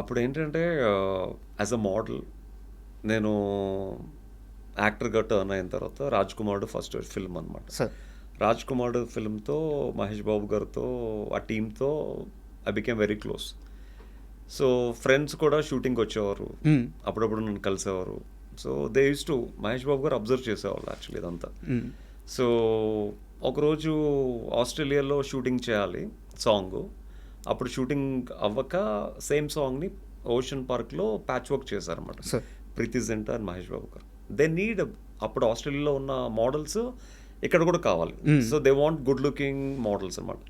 అప్పుడు ఏంటంటే యాజ్ అ మోడల్ నేను యాక్టర్గా టర్న్ అయిన తర్వాత రాజ్ కుమార్ ఫస్ట్ ఫిల్మ్ అనమాట. రాజ్ కుమార్ ఫిల్మ్తో మహేష్ బాబు గారితో ఆ టీంతో I became very close. So friends కూడా షూటింగ్కి వచ్చేవారు, అప్పుడప్పుడు నన్ను కలిసేవారు. So they use to Mahesh Babu గారు అబ్జర్వ్ చేసేవాళ్ళు యాక్చువల్లీ ఇదంతా. సో ఒకరోజు ఆస్ట్రేలియాలో షూటింగ్ చేయాలి సాంగ్. అప్పుడు షూటింగ్ అవ్వక సేమ్ సాంగ్ని ఓషన్ పార్క్లో ప్యాచ్ వర్క్ చేశారన్నమాట ప్రీతి జింటా అండ్ మహేష్ బాబు గారు. దే నీడ్ అప్పుడు ఆస్ట్రేలియాలో ఉన్న మోడల్స్ ఇక్కడ కూడా కావాలి. So they want good looking models అనమాట.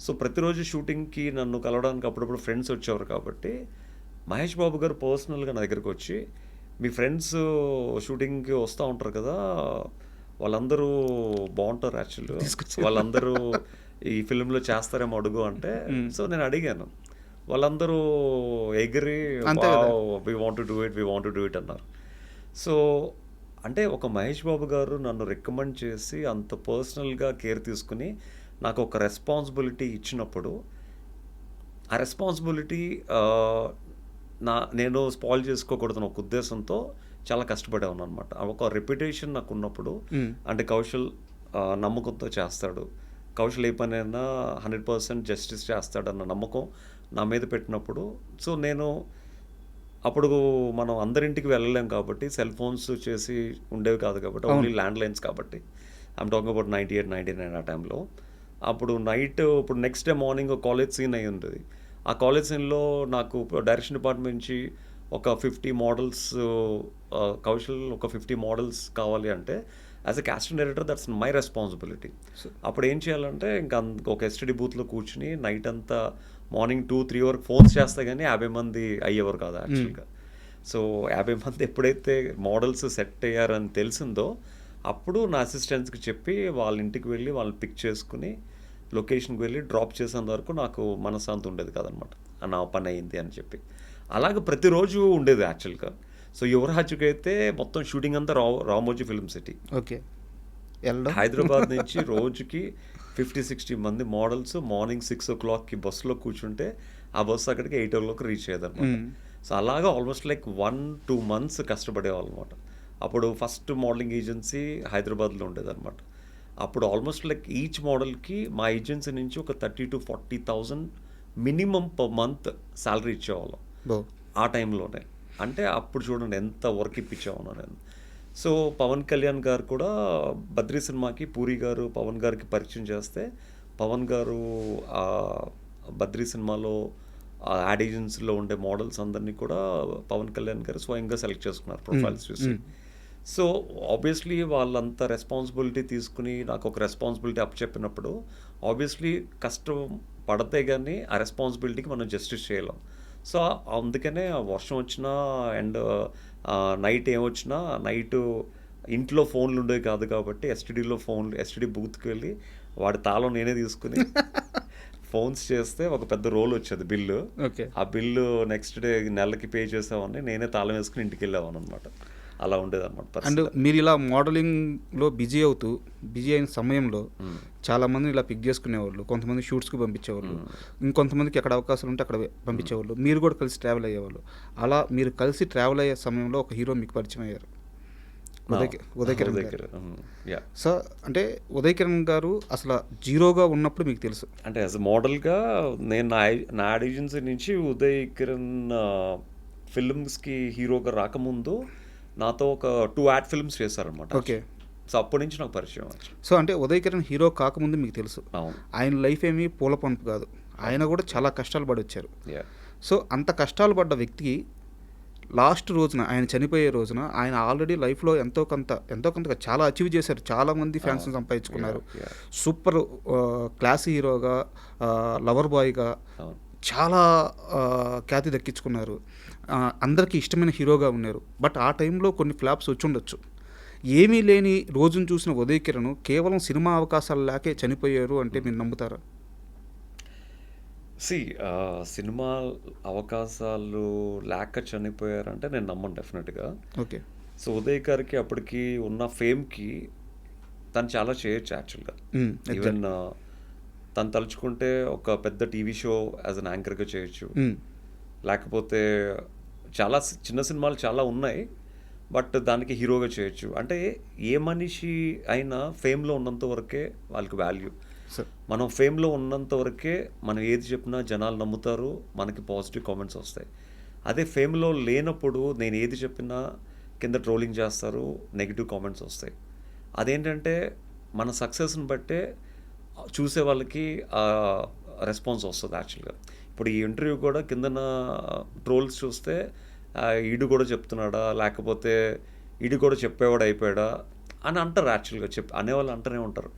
సో ప్రతిరోజు షూటింగ్కి నన్ను కలవడానికి అప్పుడప్పుడు ఫ్రెండ్స్ వచ్చేవారు కాబట్టి మహేష్ బాబు గారు పర్సనల్గా నా దగ్గరికి వచ్చి, మీ ఫ్రెండ్స్ షూటింగ్కి వస్తూ ఉంటారు కదా, వాళ్ళందరూ బాగుంటారు యాక్చువల్లీ, వాళ్ళందరూ ఈ ఫిల్మ్లో చేస్తారేమో అడుగు అంటే, సో నేను అడిగాను. వాళ్ళందరూ ఎగిరి we want to do it అన్నారు. సో అంటే ఒక మహేష్ బాబు గారు నన్ను రికమెండ్ చేసి అంత పర్సనల్గా కేర్ తీసుకుని నాకు ఒక రెస్పాన్సిబిలిటీ ఇచ్చినప్పుడు, ఆ రెస్పాన్సిబిలిటీ నేను స్పాయిల్ చేసుకోకూడదని ఒక ఉద్దేశంతో చాలా కష్టపడే ఉన్నాను అనమాట. ఒక రెప్యుటేషన్ నాకు ఉన్నప్పుడు, అంటే కౌశల్ నమ్మకంతో చేస్తాడు, కౌశల్ ఏ పనైనా 100% జస్టిస్ చేస్తాడన్న నమ్మకం నా మీద పెట్టినప్పుడు, సో నేను అప్పుడు మనం అందరింటికి వెళ్ళలేం కాబట్టి, సెల్ ఫోన్స్ చేసి ఉండేవి కాదు కాబట్టి, ఓన్లీ ల్యాండ్ లైన్స్ కాబట్టి, ఐఎమ్ టాకింగ్ అబౌట్ 98, 99 ఆ టైంలో. అప్పుడు నైట్, ఇప్పుడు next day morning college scene అయ్యి ఉంటుంది. ఆ కాలేజ్ సీన్లో నాకు డైరెక్షన్ డిపార్ట్మెంట్ నుంచి ఒక 50 మోడల్స్, కౌశల్ ఒక 50 మోడల్స్ కావాలి అంటే, as a casting director that's my responsibility. అప్పుడు ఏం చేయాలంటే ఇంకా ఒక ఎస్టీడీ బూత్లో కూర్చుని నైట్ అంతా మార్నింగ్ 2-3 వరకు ఫోన్స్ చేస్తే కానీ 50 మంది అయ్యేవారు కాదు యాక్చువల్గా. సో 50 మంది ఎప్పుడైతే మోడల్స్ సెట్ అయ్యారని తెలిసిందో అప్పుడు నా అసిస్టెంట్స్కి చెప్పి వాళ్ళ ఇంటికి వెళ్ళి వాళ్ళని పిక్ చేసుకుని లొకేషన్కి వెళ్ళి డ్రాప్ చేసేంత వరకు నాకు మనశ్శాంతి ఉండేది కాదనమాట, నా పని అయింది అని చెప్పి. అలాగే ప్రతిరోజు ఉండేది యాక్చువల్గా. సో యువరాజుకి అయితే మొత్తం షూటింగ్ అంతా Ramoji film city.
Okay,
Hyderabad నుంచి రోజుకి 50-60 మంది మోడల్స్ మార్నింగ్ 6 o'clockకి బస్సులో కూర్చుంటే ఆ బస్సు అక్కడికి 8 o'clock రీచ్ అయ్యేదన్నమాట. సో అలాగా ఆల్మోస్ట్ లైక్ 1-2 months కష్టపడేవాళ్ళు అనమాట. అప్పుడు ఫస్ట్ మోడలింగ్ ఏజెన్సీ హైదరాబాద్లో ఉండేదన్నమాట. అప్పుడు ఆల్మోస్ట్ లైక్ ఈచ్ మోడల్కి మా ఏజెన్సీ నుంచి ఒక 30,000-40,000 మినిమం పర్ మంత్ శాలరీ ఇచ్చేవాళ్ళం ఆ టైంలోనే. అంటే అప్పుడు చూడండి ఎంత వర్క్ ఇప్పించేవాను నేను. సో పవన్ కళ్యాణ్ గారు కూడా బద్రీ సినిమాకి పూరి గారు పవన్ గారికి పరిచయం చేస్తే, పవన్ గారు బద్రీ సినిమాలో యాడ్ ఏజెన్సీలో ఉండే మోడల్స్ అందరినీ కూడా పవన్ కళ్యాణ్ గారు స్వయంగా సెలెక్ట్ చేసుకున్నారు ప్రొఫైల్స్ చూసి. సో ఆబ్వియస్లీ వాళ్ళంతా రెస్పాన్సిబిలిటీ తీసుకుని నాకు ఒక రెస్పాన్సిబిలిటీ అప్ చెప్పినప్పుడు ఆబ్వియస్లీ కష్టం పడితే కానీ ఆ రెస్పాన్సిబిలిటీకి మనం జస్టిస్ చేయలేం. సో అందుకనే వర్షం వచ్చినా అండ్ నైట్ ఏమొచ్చినా, నైట్ ఇంట్లో ఫోన్లు ఉండేవి కాదు కాబట్టి ఎస్టీడీ బూత్కి వెళ్ళి వాడి తాళం నేనే తీసుకుని ఫోన్స్ చేస్తే ఒక పెద్ద రోల్ వచ్చేది బిల్లు. ఆ బిల్లు నెక్స్ట్ డే నెలకి పే చేసామని నేనే తాళం వేసుకుని ఇంటికి వెళ్ళేవాను అనమాట. అలా ఉండేది అనమాట.
అండ్ మీరు ఇలా మోడలింగ్లో బిజీ అయిన సమయంలో చాలామంది ఇలా పిక్ చేసుకునేవాళ్ళు, కొంతమంది షూట్స్కి పంపించేవాళ్ళు, ఇంకొంతమందికి ఎక్కడ అవకాశాలు ఉంటే అక్కడ పంపించేవాళ్ళు, మీరు కూడా కలిసి ట్రావెల్ అయ్యేవాళ్ళు. అలా మీరు కలిసి ట్రావెల్ అయ్యే సమయంలో ఒక హీరో మీకు పరిచయం అయ్యారు, ఉదయ్ కిరణ్ గారు. సో అంటే ఉదయ్ కిరణ్ గారు అసలు జీరోగా ఉన్నప్పుడు మీకు తెలుసు
అంటే యాజ్ మోడల్గా నేను నా యాడ్ ఏజెన్సీ నుంచి ఉదయ్ కిరణ్ ఫిల్మ్స్కి హీరోగా రాకముందు నాతో ఒక 2 యాడ్ ఫిల్మ్స్ చేశారనమాట.
ఓకే.
సో అప్పటి నుంచి నాకు పరిచయం.
సో అంటే ఉదయ్ కిరణ్ హీరో కాకముందు మీకు తెలుసు. ఆయన లైఫ్ ఏమీ పూల పంపు కాదు, ఆయన కూడా చాలా కష్టాలు పడి వచ్చారు. సో అంత కష్టాలు పడ్డ వ్యక్తికి లాస్ట్ రోజున, ఆయన చనిపోయే రోజున, ఆయన ఆల్రెడీ లైఫ్లో ఎంతో కొంత చాలా అచీవ్ చేశారు, చాలామంది ఫ్యాన్స్ని సంపాదించుకున్నారు, సూపర్ క్లాస్ హీరోగా, లవర్ బాయ్గా చాలా ఖ్యాతి దక్కించుకున్నారు, అందరికీ ఇష్టమైన హీరోగా ఉన్నారు. బట్ ఆ టైంలో కొన్ని ఫ్లాప్స్ వచ్చి ఉండొచ్చు. ఏమీ లేని రోజును చూసిన ఉదయ్ కిరణ్ కేవలం సినిమా అవకాశాలు లేకే చనిపోయారు అంటే మీరు నమ్ముతారా?
సినిమా అవకాశాలు లేక చనిపోయారంటే నేను నమ్మను డెఫినెట్గా.
ఓకే.
సో ఉదయ్ గారికి అప్పటికి ఉన్న ఫేమ్కి తను చాలా చేయొచ్చు యాక్చువల్గా. ఈవెన్ తను తలుచుకుంటే ఒక పెద్ద టీవీ షో యాజ్ అన్ యాంకర్గా చేయొచ్చు, లేకపోతే చాలా చిన్న సినిమాలు చాలా ఉన్నాయి బట్ దానికి హీరోగా చేయొచ్చు. అంటే ఏ మనిషి అయినా ఫేమ్లో ఉన్నంత వరకే వాళ్ళకి వాల్యూ. మనం ఫేమ్లో ఉన్నంత వరకే మనం ఏది చెప్పినా జనాలు నమ్ముతారు, మనకి పాజిటివ్ కామెంట్స్ వస్తాయి. అదే ఫేమ్లో లేనప్పుడు నేను ఏది చెప్పినా కింద ట్రోలింగ్ చేస్తారు, నెగిటివ్ కామెంట్స్ వస్తాయి. అదేంటంటే మన సక్సెస్ని బట్టే చూసే వాళ్ళకి రెస్పాన్స్ వస్తుంది యాక్చువల్గా. ఇప్పుడు ఈ ఇంటర్వ్యూ కూడా కిందన ట్రోల్స్ చూస్తే ఈడు కూడా చెప్తున్నాడా, లేకపోతే ఈడు కూడా చెప్పేవాడు అయిపోయాడా అని అంటారు యాక్చువల్గా. అనేవాళ్ళు అంటూనే ఉంటారు.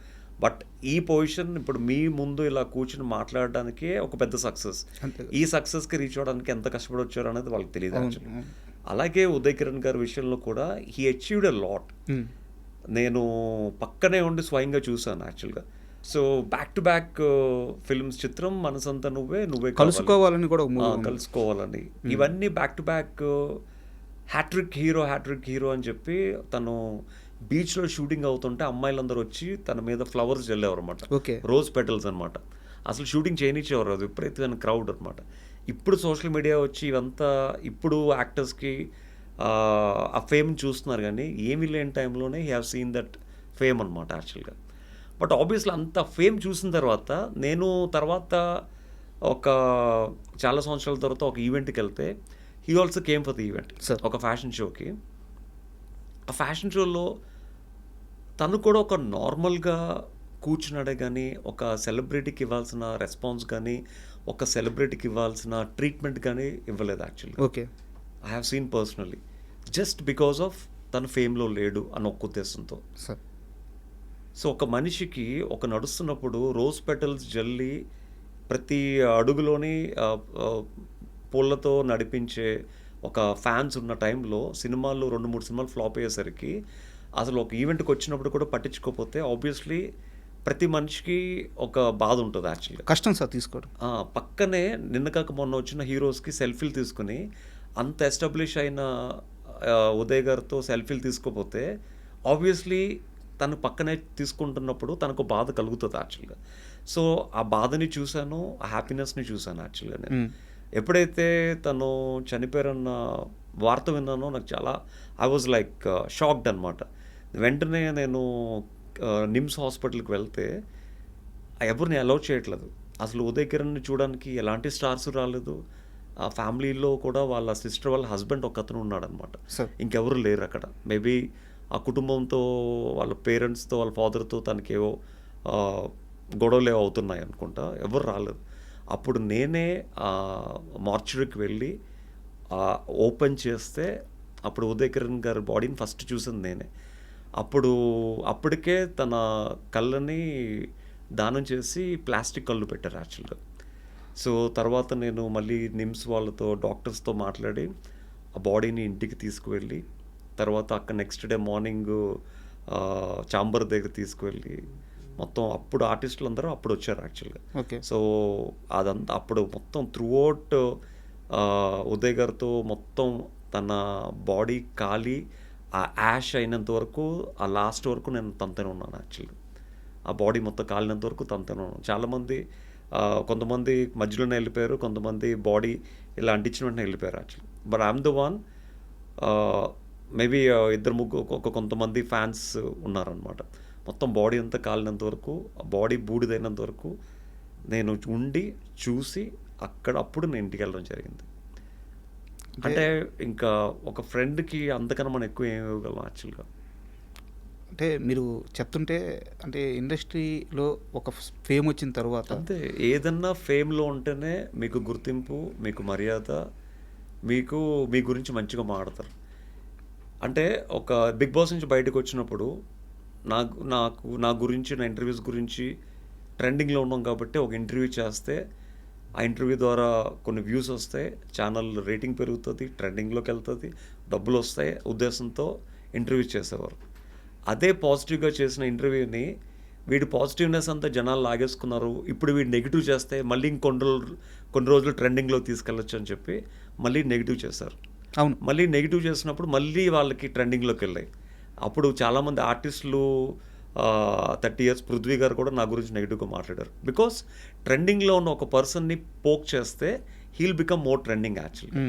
బట్ ఈ పొజిషన్ ఇప్పుడు మీ ముందు ఇలా కూర్చుని మాట్లాడడానికే ఒక పెద్ద సక్సెస్. ఈ సక్సెస్కి రీచ్ అవ్వడానికి ఎంత కష్టపడి వచ్చారు అనేది వాళ్ళకి తెలియదు యాక్చువల్లీ. అలాగే ఉదయ్ కిరణ్ గారి విషయంలో కూడా హీ అచీవ్డ్ ఎ లాట్. నేను పక్కనే ఉండి స్వయంగా చూసాను యాక్చువల్గా. So back to back films, చిత్రం, మనసంతా నువ్వే, నువ్వే
కలుసుకోవాలని కూడా
కలుసుకోవాలని, ఇవన్నీ back to back hat trick hero అని చెప్పి తను బీచ్లో షూటింగ్ అవుతుంటే అమ్మాయిలందరూ వచ్చి తన మీద ఫ్లవర్స్ జల్లేవారు అనమాట, రోజ్ పెటల్స్ అనమాట. అసలు షూటింగ్ చేయనిచ్చేవారు, అది విపరీతమైన క్రౌడ్ అనమాట. ఇప్పుడు సోషల్ మీడియా వచ్చి ఇవంతా ఇప్పుడు యాక్టర్స్కి ఆ ఫేమ్ చూస్తున్నారు, కానీ ఏమీ లేని టైంలోనే he have seen that fame అనమాట యాక్చువల్గా. బట్ ఆబ్వియస్లీ అంత ఫేమ్ చూసిన తర్వాత నేను ఒక చాలా సంవత్సరాల తర్వాత ఒక ఈవెంట్కి వెళ్తే he also came for the event, ఒక ఫ్యాషన్ షోకి. ఆ ఫ్యాషన్ షోలో తను కూడా ఒక నార్మల్గా కూర్చున్నాడే కానీ ఒక సెలబ్రిటీకి ఇవ్వాల్సిన రెస్పాన్స్ కానీ ఒక సెలబ్రిటీకి ఇవ్వాల్సిన ట్రీట్మెంట్ కానీ ఇవ్వలేదు actually. I have seen personally, just because of తను ఫేమ్లో లేడు అన్న ఒక్క ఉద్దేశంతో. సో ఒక మనిషికి ఒక నడుస్తున్నప్పుడు రోజ్ పెటల్స్ జల్లి ప్రతి అడుగులోని పూలతో నడిపించే ఒక ఫ్యాన్స్ ఉన్న టైంలో సినిమాలు 2-3 సినిమాలు ఫ్లాప్ అయ్యేసరికి అసలు ఒక ఈవెంట్కి వచ్చినప్పుడు కూడా పట్టించుకోకపోతే ఆబ్వియస్లీ ప్రతి మనిషికి ఒక బాధ ఉంటుంది యాక్చువల్గా.
కష్టం సార్ తీసుకోవడం.
పక్కనే నిన్న కాక మొన్న వచ్చిన హీరోస్కి సెల్ఫీలు తీసుకుని అంత ఎస్టాబ్లిష్ అయిన ఉదయ్ గారితో సెల్ఫీలు తీసుకోపోతే ఆబ్వియస్లీ తను పక్కనే తీసుకుంటున్నప్పుడు తనకు బాధ కలుగుతుంది యాక్చువల్గా. సో ఆ బాధని చూశాను, ఆ హ్యాపీనెస్ని చూశాను యాక్చువల్గా. నేను ఎప్పుడైతే తను చనిపోయారన్న వార్త విన్నానో నాకు చాలా ఐ వాజ్ లైక్ షాక్డ్ అనమాట. వెంటనే నేను నిమ్స్ హాస్పిటల్కి వెళ్తే ఎవరిని అలౌ చేయట్లేదు. అసలు ఉదయ్ కిరణ్ని చూడడానికి ఎలాంటి స్టార్స్ రాలేదు. ఆ ఫ్యామిలీలో కూడా వాళ్ళ సిస్టర్ వాళ్ళ హస్బెండ్ ఒక అతను ఉన్నాడనమాట, ఇంకెవరు లేరు అక్కడ. మేబీ ఆ కుటుంబంతో వాళ్ళ పేరెంట్స్తో వాళ్ళ ఫాదర్తో తనకేవో గొడవలు ఏవో అవుతున్నాయి అనుకుంటా, ఎవరు రాలేదు. అప్పుడు నేనే మార్చురీకి వెళ్ళి ఓపెన్ చేస్తే అప్పుడు ఉదయ్ కిరణ్ గారి బాడీని ఫస్ట్ చూసింది నేనే. అప్పటికే తన కళ్ళని దానం చేసి ప్లాస్టిక్ కళ్ళు పెట్టారు యాక్చువల్గా. సో తర్వాత నేను మళ్ళీ నిమ్స్ వాళ్ళతో డాక్టర్స్తో మాట్లాడి ఆ బాడీని ఇంటికి తీసుకువెళ్ళి తర్వాత అక్కడ నెక్స్ట్ డే మార్నింగ్ చాంబర్ దగ్గర తీసుకువెళ్ళి మొత్తం అప్పుడు ఆర్టిస్టులు అందరూ అప్పుడు వచ్చారు యాక్చువల్గా. సో అదంతా అప్పుడు మొత్తం త్రూఅవుట్ ఉదయ్ గారితో మొత్తం తన బాడీ కాలి ఆ యాష్ అయినంత వరకు ఆ లాస్ట్ వరకు నేను తనతోనే ఉన్నాను యాక్చువల్గా. ఆ బాడీ మొత్తం కాలినంత వరకు తనతోనే ఉన్నాను. చాలామంది కొంతమంది మధ్యలోనే వెళ్ళిపోయారు, కొంతమంది బాడీ ఇలా అంటించిన వెంటనే వెళ్ళిపోయారు actually. But I'm the one. Maybe 2-3 కొంతమంది ఫ్యాన్స్ ఉన్నారనమాట. మొత్తం బాడీ అంతా కాలినంత వరకు, బాడీ బూడిదైనంత వరకు నేను ఉండి చూసి అప్పుడు నేను ఇంటికి వెళ్ళడం జరిగింది. అంటే ఇంకా ఒక ఫ్రెండ్కి అంతకన్నా మనం ఎక్కువ ఏమి ఇవ్వగలం యాక్చువల్గా.
అంటే మీరు చెప్తుంటే అంటే ఇండస్ట్రీలో ఒక ఫేమ్ వచ్చిన తర్వాత
అంతే, ఏదన్నా ఫేమ్లో ఉంటేనే మీకు గుర్తింపు, మీకు మర్యాద, మీకు మీ గురించి మంచిగా మాట్లాడతారు. అంటే ఒక బిగ్ బాస్ నుంచి బయటకు వచ్చినప్పుడు నా గురించి, నా ఇంటర్వ్యూస్ గురించి ట్రెండింగ్లో ఉన్నాం కాబట్టి ఒక ఇంటర్వ్యూ చేస్తే ఆ ఇంటర్వ్యూ ద్వారా కొన్ని వ్యూస్ వస్తాయి, ఛానల్ రేటింగ్ పెరుగుతుంది, ట్రెండింగ్లోకి వెళ్తుంది, డబ్బులు వస్తాయి ఉద్దేశంతో ఇంటర్వ్యూ చేసేవారు. అదే పాజిటివ్గా చేసిన ఇంటర్వ్యూని వీడి పాజిటివ్నెస్ అంతా జనాలు లాగేసుకున్నారు, ఇప్పుడు వీడు నెగిటివ్ చేస్తే మళ్ళీ కొన్ని రోజులు ట్రెండింగ్లో తీసుకెళ్ళొచ్చు అని చెప్పి మళ్ళీ నెగిటివ్ చేశారు.
అవును,
మళ్ళీ నెగిటివ్ చేసినప్పుడు మళ్ళీ వాళ్ళకి ట్రెండింగ్లోకి వెళ్ళాయి. అప్పుడు చాలామంది ఆర్టిస్టులు 30 years పృథ్వీ గారు కూడా నా గురించి నెగిటివ్గా మాట్లాడారు. బికాస్ ట్రెండింగ్లో ఉన్న ఒక పర్సన్ని పోక్ చేస్తే heal become more trending actually.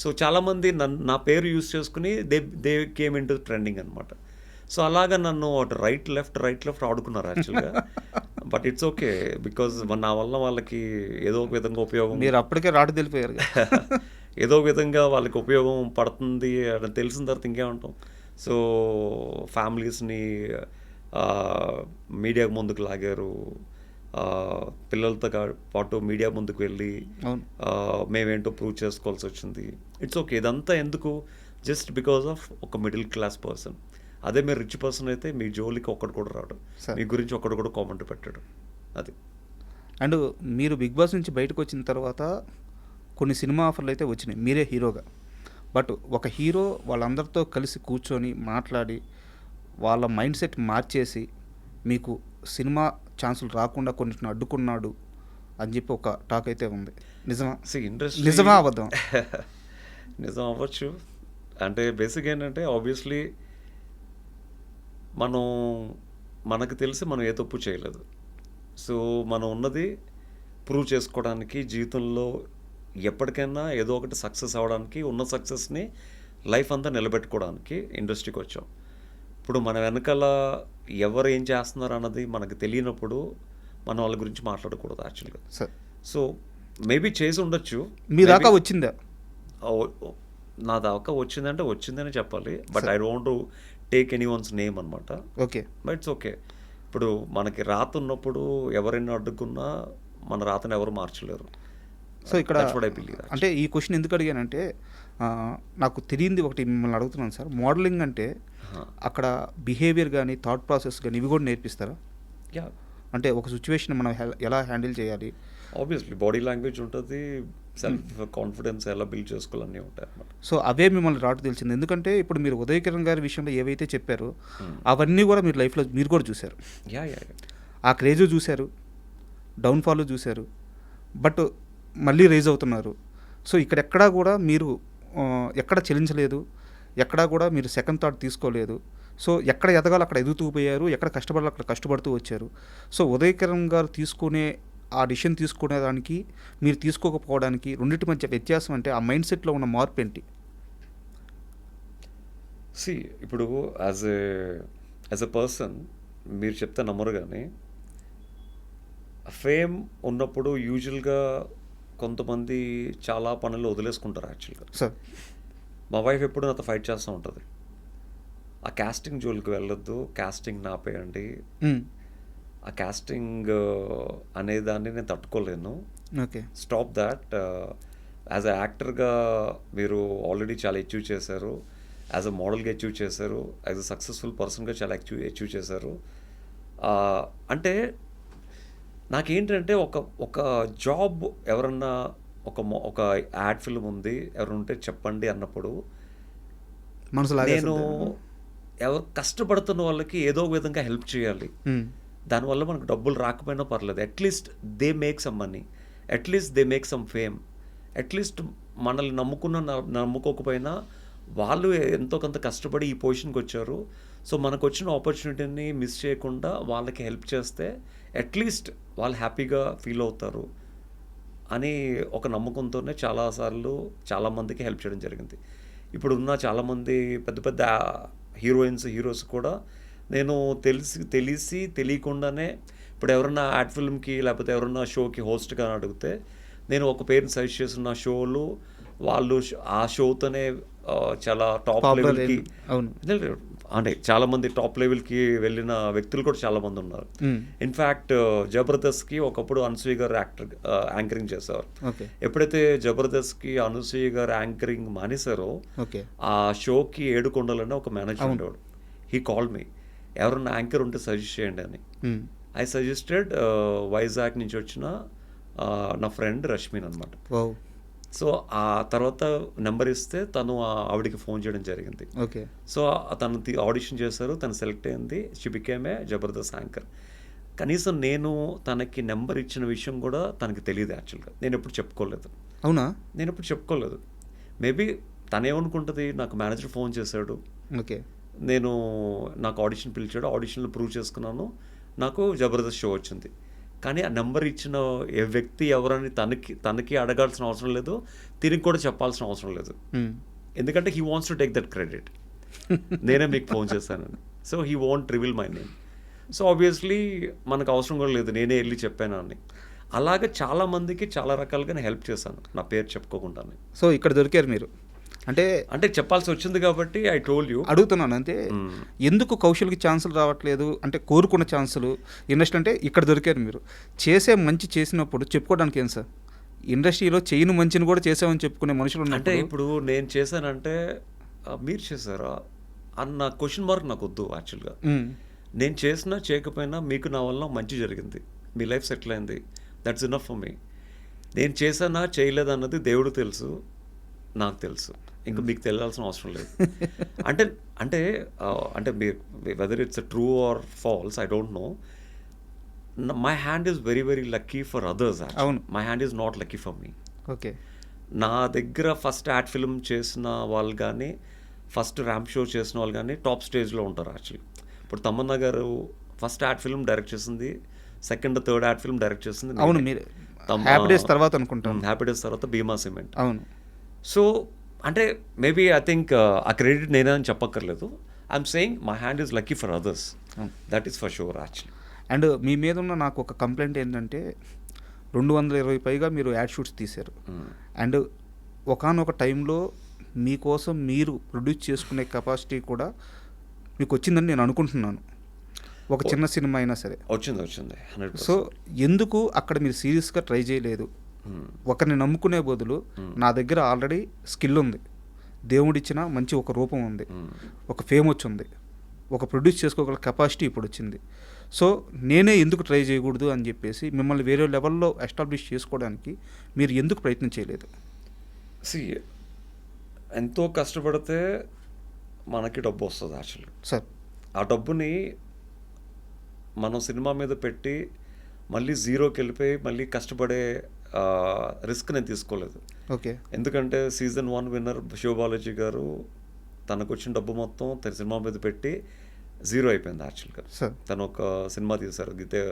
So చాలామంది నా పేరు యూజ్ చేసుకుని they came in to trending అనమాట. సో అలాగా నన్ను రైట్ లెఫ్ట్ ఆడుకున్నారు యాక్చువల్గా. బట్ ఇట్స్ ఓకే, బికాజ్ నా వల్ల వాళ్ళకి ఏదో ఒక విధంగా ఉపయోగం.
మీరు అప్పటికే రాటు తెలిపోయారు.
ఏదో విధంగా వాళ్ళకి ఉపయోగం పడుతుంది అని తెలిసిన తర్వాత ఇంకేమంటాం. సో ఫ్యామిలీస్ని మీడియా ముందుకు లాగారు, పిల్లలతో పాటు మీడియా ముందుకు వెళ్ళి మేమేంటో ప్రూవ్ చేసుకోవాల్సి వచ్చింది. ఇట్స్ ఓకే, ఇదంతా ఎందుకు? జస్ట్ బికాస్ ఆఫ్ ఒక మిడిల్ క్లాస్ పర్సన్. అదే మీరు రిచ్ పర్సన్ అయితే మీ జోలికి ఒక్కడు కూడా రాడు, మీ గురించి ఒక్కడు కూడా కామెంట్ పెట్టాడు. అది.
అండ్ మీరు బిగ్ బాస్ నుంచి బయటకు వచ్చిన తర్వాత కొన్ని సినిమా ఆఫర్లు అయితే వచ్చినాయి మీరే హీరోగా. బట్ ఒక హీరో వాళ్ళందరితో కలిసి కూర్చొని మాట్లాడి వాళ్ళ మైండ్ సెట్ మార్చేసి మీకు సినిమా ఛాన్సులు రాకుండా కొన్నిటిని అడ్డుకున్నాడు అని చెప్పి ఒక టాక్ అయితే ఉంది. నిజమా?
ఇండస్ట్రీ
నిజమా అబద్ధం?
నిజం అవ్వచ్చు. అంటే బేసిక్ ఏంటంటే ఆబ్వియస్లీ మనకు తెలిసి మనం ఏ తప్పు చేయలేదు. సో మనం ఉన్నది ప్రూవ్ చేసుకోవడానికి, జీవితంలో ఎప్పటికైనా ఏదో ఒకటి సక్సెస్ అవ్వడానికి, ఉన్న సక్సెస్ని లైఫ్ అంతా నిలబెట్టుకోవడానికి ఇండస్ట్రీకి వచ్చాం. ఇప్పుడు మన వెనకాల ఎవరు ఏం చేస్తున్నారు అన్నది మనకు తెలియనప్పుడు మనం వాళ్ళ గురించి మాట్లాడకూడదు యాక్చువల్గా. సో మేబీ చేసి ఉండొచ్చు.
మీ దాకా వచ్చిందా?
నా దాకా వచ్చిందంటే వచ్చిందని చెప్పాలి. But I don't take any one's name అనమాట.
Okay,
but it's okay. ఇప్పుడు మనకి రాత ఉన్నప్పుడు ఎవరైనా అడ్డుకున్నా మన రాతను ఎవరు మార్చలేరు.
సో ఇక్కడ అంటే ఈ క్వశ్చన్ ఎందుకు అడిగానంటే నాకు తెలియంది ఒకటి మిమ్మల్ని అడుగుతున్నాను సార్. మోడలింగ్ అంటే అక్కడ బిహేవియర్ కానీ థాట్ ప్రాసెస్ కానీ ఇవి కూడా నేర్పిస్తారా?
యా,
అంటే ఒక సిచ్యువేషన్ మనం ఎలా హ్యాండిల్ చేయాలి?
ఆబ్వియస్లీ బాడీ లాంగ్వేజ్ ఉంటుంది, సెల్ఫ్ కాన్ఫిడెన్స్ ఎలా బిల్డ్ చేసుకోవాలన్నీ ఉంటాయి అన్నమాట.
సో అవే మిమ్మల్ని రాటు తెలిసింది. ఎందుకంటే ఇప్పుడు మీరు ఉదయ్ కిరణ్ గారి విషయంలో ఏవైతే చెప్పారో అవన్నీ కూడా మీరు లైఫ్లో మీరు కూడా చూశారు. ఆ క్రేజ్ చూశారు, డౌన్ఫాల్ చూశారు, బట్ మళ్ళీ రైజ్ అవుతున్నారు. సో ఇక్కడెక్కడా కూడా మీరు ఎక్కడ చెల్లించలేదు, ఎక్కడా కూడా మీరు సెకండ్ థాట్ తీసుకోలేదు. సో ఎక్కడ ఎదగాలో అక్కడ ఎదుగుతూ పోయారు, ఎక్కడ కష్టపడాలో అక్కడ కష్టపడుతూ వచ్చారు. సో ఉదయ్ కిరణ్ గారు తీసుకునే ఆ డిసిషన్ తీసుకునేదానికి మీరు తీసుకోకపోవడానికి రెండింటి మధ్య వ్యత్యాసం అంటే ఆ మైండ్ సెట్లో ఉన్న మార్పు ఏంటి?
ఇప్పుడు యాజ్ ఎ పర్సన్ మీరు చెప్తే నమ్మరు, కానీ ఫేమ్ ఉన్నప్పుడు యూజువల్గా కొంతమంది చాలా పనులు వదిలేసుకుంటారు యాక్చువల్గా.
సార్
మా వైఫ్ ఎప్పుడు నాతో ఫైట్ చేస్తూ ఉంటుంది, ఆ కాస్టింగ్ జోలికి వెళ్ళొద్దు, కాస్టింగ్ నాపేయండి, ఆ కాస్టింగ్ అనే దాన్ని నేను తట్టుకోలేను,
okay
stop that. As a యాక్టర్గా మీరు ఆల్రెడీ చాలా అచీవ్ చేశారు, యాజ్ అ మోడల్గా అచీవ్ చేశారు, యాజ్ అ సక్సెస్ఫుల్ పర్సన్గా చాలా అచీవ్ చేశారు. అంటే నాకేంటంటే ఒక జాబ్ ఎవరన్నా ఒక యాడ్ ఫిల్మ్ ఉంది ఎవరు ఉంటే చెప్పండి అన్నప్పుడు నేను ఎవరు కష్టపడుతున్న వాళ్ళకి ఏదో విధంగా హెల్ప్ చేయాలి. దానివల్ల మనకు డబ్బులు రాకపోయినా పర్లేదు, at least they make some money, at least they make some fame, at least మనల్ని నమ్ముకోకపోయినా వాళ్ళు ఎంతో కొంత కష్టపడి ఈ పొజిషన్కి వచ్చారు. సో మనకు వచ్చిన ఆపర్చునిటీని మిస్ చేయకుండా వాళ్ళకి హెల్ప్ చేస్తే అట్లీస్ట్ వాళ్ళు హ్యాపీగా ఫీల్ అవుతారు అని ఒక నమ్మకంతోనే చాలాసార్లు చాలామందికి హెల్ప్ చేయడం జరిగింది. ఇప్పుడు ఉన్న చాలామంది పెద్ద పెద్ద హీరోస్ కూడా నేను తెలియకుండానే ఇప్పుడు ఎవరన్నా యాడ్ ఫిల్మ్కి లేకపోతే ఎవరన్నా షోకి హోస్ట్గా అడిగితే నేను ఒక పేరుని సజెస్ట్ చేసిన షోలు వాళ్ళు ఆ షోతోనే చాలా టాప్ లెవెల్కి, అంటే చాలామంది టాప్ లెవెల్కి వెళ్ళిన వ్యక్తులు కూడా చాలామంది ఉన్నారు. ఇన్ఫ్యాక్ట్ జబర్దస్త్కి ఒకప్పుడు అనసూయ గారు యాంకరింగ్ చేసేవారు. ఎప్పుడైతే జబర్దస్త్కి అనసూయ గారు యాంకరింగ్ మానేశారో ఆ షోకి ఏడుకొండలనే ఒక మేనేజర్ ఉండేవాడు. హీ కాల్డ్ మీ, ఎవరన్నా యాంకర్ ఉంటే సజెస్ట్ చేయండి అని. ఐ సజెస్టెడ్ వైజాగ్ నుంచి వచ్చిన నా ఫ్రెండ్ రష్మిన్ అనమాట. సో ఆ తర్వాత నెంబర్ ఇస్తే తను ఆవిడికి ఫోన్ చేయడం జరిగింది. సో తను ఆడిషన్ చేశారు, తను సెలెక్ట్ అయింది, she became a Jabardasth anchor. కనీసం నేను తనకి నెంబర్ ఇచ్చిన విషయం కూడా తనకి తెలియదు యాక్చువల్గా. నేను ఎప్పుడు చెప్పుకోలేదు.
అవునా?
నేను ఎప్పుడు చెప్పుకోలేదు. మేబీ తనేమనుకుంటుంది, నాకు మేనేజర్ ఫోన్ చేశాడు, నాకు ఆడిషన్ పిలిచాడు, ఆడిషన్లో ప్రూవ్ చేసుకున్నాను, నాకు జబర్దస్త్ షో వచ్చింది. కానీ ఆ నెంబర్ ఇచ్చిన ఏ వ్యక్తి ఎవరని తనకి అడగాల్సిన అవసరం లేదు, తిరిగి కూడా చెప్పాల్సిన అవసరం లేదు. ఎందుకంటే he wants to take that credit, నేనే మీకు ఫోన్ చేశానని. So he want reveal my name. So obviously మనకు అవసరం కూడా లేదు, నేనే వెళ్ళి చెప్పాను అని. అలాగే చాలా మందికి చాలా రకాలుగా నేను హెల్ప్ చేశాను నా పేరు చెప్పుకోకుండానే.
సో ఇక్కడ దొరికారు మీరు, అంటే
అంటే చెప్పాల్సి వచ్చింది కాబట్టి ఐ టోల్డ్ యూ.
అడుగుతున్నాను అంతే, ఎందుకు కౌశల్కి ఛాన్సులు రావట్లేదు అంటే కోరుకున్న ఛాన్సులు ఇండస్ట్రీ అంటే ఇక్కడ దొరికారు మీరు. చేసే మంచి చేసినప్పుడు చెప్పుకోవడానికి ఏం సార్, ఇండస్ట్రీలో చేయను మంచిని కూడా చేసామని చెప్పుకునే మనుషులు
అంటే
ఉన్నప్పుడు
ఇప్పుడు నేను చేశానంటే మీరు చేశారా అన్న క్వశ్చన్ మార్క్ నాకు వద్దు. యాక్చువల్గా నేను చేసినా చేయకపోయినా మీకు నా వల్ల మంచి జరిగింది, మీ లైఫ్ సెటిల్ అయింది, దట్స్ ఇనఫ్ ఫర్ మీ. నేను చేశానా చేయలేదన్నది దేవుడు తెలుసు, నాకు తెలుసు, ఇంకా మీకు తెలియాల్సిన అవసరం లేదు. అంటే అంటే అంటే whether it's true or false I don't know. My hand is very very lucky for others. My hand is not lucky for me.
Okay,
నా దగ్గర ఫస్ట్ యాడ్ ఫిల్మ్ చేసిన వాళ్ళు కానీ ఫస్ట్ ర్యాంప్ షో చేసిన వాళ్ళు కానీ టాప్ స్టేజ్లో ఉంటారు యాక్చువల్లీ. ఇప్పుడు తమన్నా గారు ఫస్ట్ యాడ్ ఫిల్మ్ డైరెక్ట్ చేసింది, second third ad film direct చేసింది.
అవును, మీరు హ్యాపీ డేస్ తర్వాత అనుకుంటాం.
హ్యాపీ డేస్ తర్వాత భీమా సిమెంట్.
అవును.
సో అంటే మేబీ ఐ థింక్ ఆ క్రెడిట్ నేనే అని చెప్పక్కర్లేదు. I'm saying my hand is lucky for others, that is for sure actually.
And మీ మీద ఉన్న నాకు ఒక కంప్లైంట్ ఏంటంటే 220 పైగా మీరు యాడ్ షూట్స్ తీశారు. అండ్ ఒకానొక టైంలో మీకోసం మీరు ప్రొడ్యూస్ చేసుకునే కెపాసిటీ కూడా మీకు వచ్చిందని నేను అనుకుంటున్నాను, ఒక చిన్న సినిమా అయినా సరే.
వచ్చింది.
సో ఎందుకు అక్కడ మీరు సీరియస్గా ట్రై చేయలేదు? ఒకరిని నమ్ముకునే బదులు నా దగ్గర ఆల్రెడీ స్కిల్ ఉంది, దేవుడిచ్చిన మంచి ఒక రూపం ఉంది, ఒక ఫేమ్ వచ్చింది, ఒక ప్రొడ్యూస్ చేసుకోగల కెపాసిటీ ఇప్పుడు వచ్చింది, సో నేనే ఎందుకు ట్రై చేయకూడదు అని చెప్పేసి మిమ్మల్ని వేరే లెవెల్లో ఎస్టాబ్లిష్ చేసుకోవడానికి మీరు ఎందుకు ప్రయత్నం చేయలేదు?
ఎంతో కష్టపడితే మనకి డబ్బు వస్తుంది యాక్చువల్లీ
సార్.
ఆ డబ్బుని మనం సినిమా మీద పెట్టి మళ్ళీ జీరోకి వెళ్ళిపోయి మళ్ళీ కష్టపడే రిస్క్ నేను తీసుకోలేదు.
ఓకే.
ఎందుకంటే సీజన్ 1 విన్నర్ శివబాలాజీ గారు తనకు వచ్చిన డబ్బు మొత్తం తన సినిమా మీద పెట్టి జీరో అయిపోయింది యాక్చువల్గా. తను ఒక సినిమా తీశారు గీతే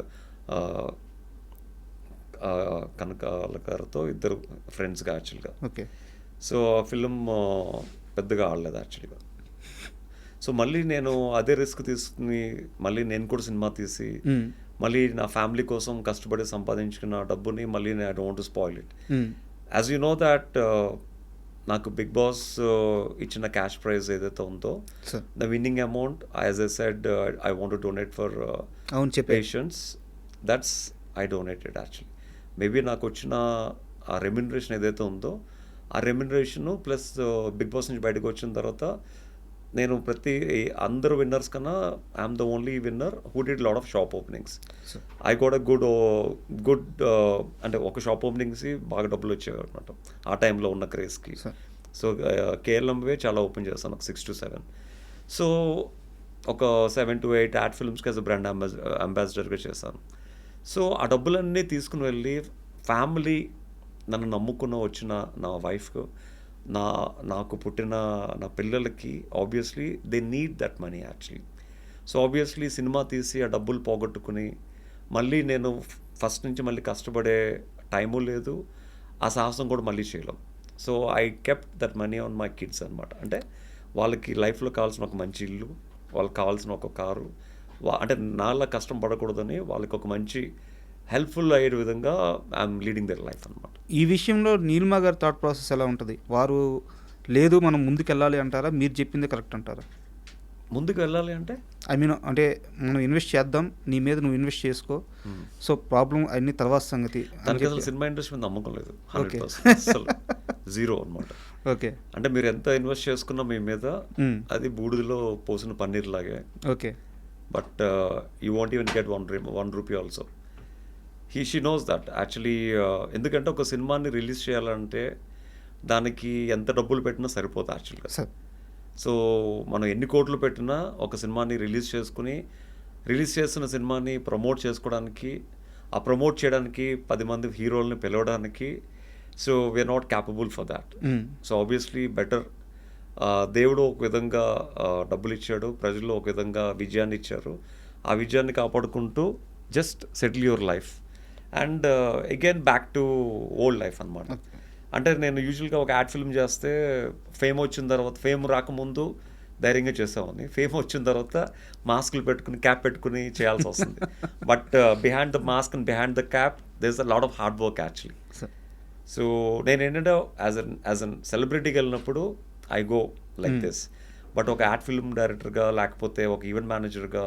కనకాల గారితో, ఇద్దరు ఫ్రెండ్స్గా యాక్చువల్గా.
ఓకే.
సో ఆ ఫిలిం పెద్దగా ఆడలేదు యాక్చువల్గా. సో మళ్ళీ నేను అదే రిస్క్ తీసుకుని మళ్ళీ నేను కూడా సినిమా తీసి మళ్ళీ నా ఫ్యామిలీ కోసం కష్టపడి సంపాదించుకున్న డబ్బుని మళ్ళీ నేను I don't to spoil it. As you know that నాకు బిగ్ బాస్ ఇచ్చిన క్యాష్ ప్రైజ్ ఏదైతే ఉందో the winning amount as I said I want to donate for patients, that's I donated actually. Maybe నాకు వచ్చిన ఆ రెమ్యునరేషన్ ఏదైతే ఉందో ఆ రెమ్యునరేషను ప్లస్ బిగ్ బాస్ నుంచి బయటకు వచ్చిన తర్వాత నేను అందరు విన్నర్స్ కన్నా I'm the only winner who did lot of shop openings. I got a good అంటే ఒక షాప్ ఓపెనింగ్స్ బాగా డబ్బులు వచ్చేవి అనమాట ఆ టైంలో ఉన్న క్రేజ్కి. సో కేఎల్ఎంవే చాలా ఓపెన్ చేస్తాను, ఒక 6 to 7. సో ఒక 7 to 8 యాడ్ ఫిల్మ్స్కి యాజ్ అ బ్రాండ్ అంబాసిడర్గా చేశాను. సో ఆ డబ్బులన్నీ తీసుకుని వెళ్ళి ఫ్యామిలీ నన్ను నమ్ముకున్న వచ్చిన నా వైఫ్కు నాకు పుట్టిన నా పిల్లలకి obviously they need that money actually. So obviously cinema తీసి ఆ డబ్బులు పోగొట్టుకుని మళ్ళీ నేను ఫస్ట్ నుంచి మళ్ళీ కష్టపడే టైము లేదు, ఆ సాహసం కూడా మళ్ళీ చేయలేం. So I kept that money on my kids అనమాట. అంటే వాళ్ళకి లైఫ్లో కావాల్సిన ఒక మంచి ఇల్లు, వాళ్ళకి కావాల్సిన ఒక కారు, అంటే నాలా కష్టం పడకూడదని వాళ్ళకి ఒక మంచి హెల్ప్ఫుల్ అయ్యే విధంగా ఐఎమ్ లీడింగ్ దర్ లైఫ్ అనమాట.
ఈ విషయంలో నీలిమా గారి థాట్ ప్రాసెస్ ఎలా ఉంటుంది? వారు లేదు మనం ముందుకు వెళ్ళాలి అంటారా, మీరు చెప్పింది కరెక్ట్ అంటారా?
ముందుకు వెళ్ళాలి అంటే
ఐ మీన్ అంటే మనం ఇన్వెస్ట్ చేద్దాం, నీ మీద నువ్వు ఇన్వెస్ట్ చేసుకో, సో ప్రాబ్లం అన్ని తర్వాత సంగతి.
దానికి అసలు సినిమా ఇండస్ట్రీ మీద నమ్మకం లేదు, 100% అసలు జీరో అనమాట.
ఓకే.
అంటే మీరు ఎంత ఇన్వెస్ట్ చేసుకున్నా మీ మీద అది బూడిదలో పోసిన పన్నీర్ లాగే.
Okay.
But you want even get 1 rupee also. She knows that actually. ఎందుకంటే ఒక సినిమాని రిలీజ్ చేయాలంటే దానికి ఎంత డబ్బులు పెట్టినా సరిపోతుంది యాక్చువల్గా. సో మనం ఎన్ని కోట్లు పెట్టినా ఒక సినిమాని రిలీజ్ చేస్తున్న సినిమాని ప్రమోట్ చేసుకోవడానికి, ఆ ప్రమోట్ చేయడానికి 10 మంది హీరోల్ని పిలవడానికి, so we're not capable for that. So obviously better దేవుడు ఒక విధంగా డబ్బులు ఇచ్చాడు, ప్రజలు ఒక విధంగా విజయాన్ని ఇచ్చారు, ఆ విజయాన్ని కాపాడుకుంటూ just settle your life and again back to old life అనమాట. అంటే నేను యూజువల్గా ఒక యాడ్ ఫిల్మ్ చేస్తే ఫేమ్ వచ్చిన తర్వాత, ఫేమ్ రాకముందు ధైర్యంగా చేసామని, ఫేమ్ వచ్చిన తర్వాత మాస్కులు పెట్టుకుని క్యాప్ పెట్టుకుని చేయాల్సి వస్తుంది. But behind the mask and behind the cap there is a lot of hard work actually.
Sir
so నేను ఏంటంటే యాజ్ అన్ సెలబ్రిటీకి వెళ్ళినప్పుడు I go like this. But ఒక యాడ్ ఫిల్మ్ డైరెక్టర్గా, లేకపోతే ఒక ఈవెంట్ మేనేజర్గా,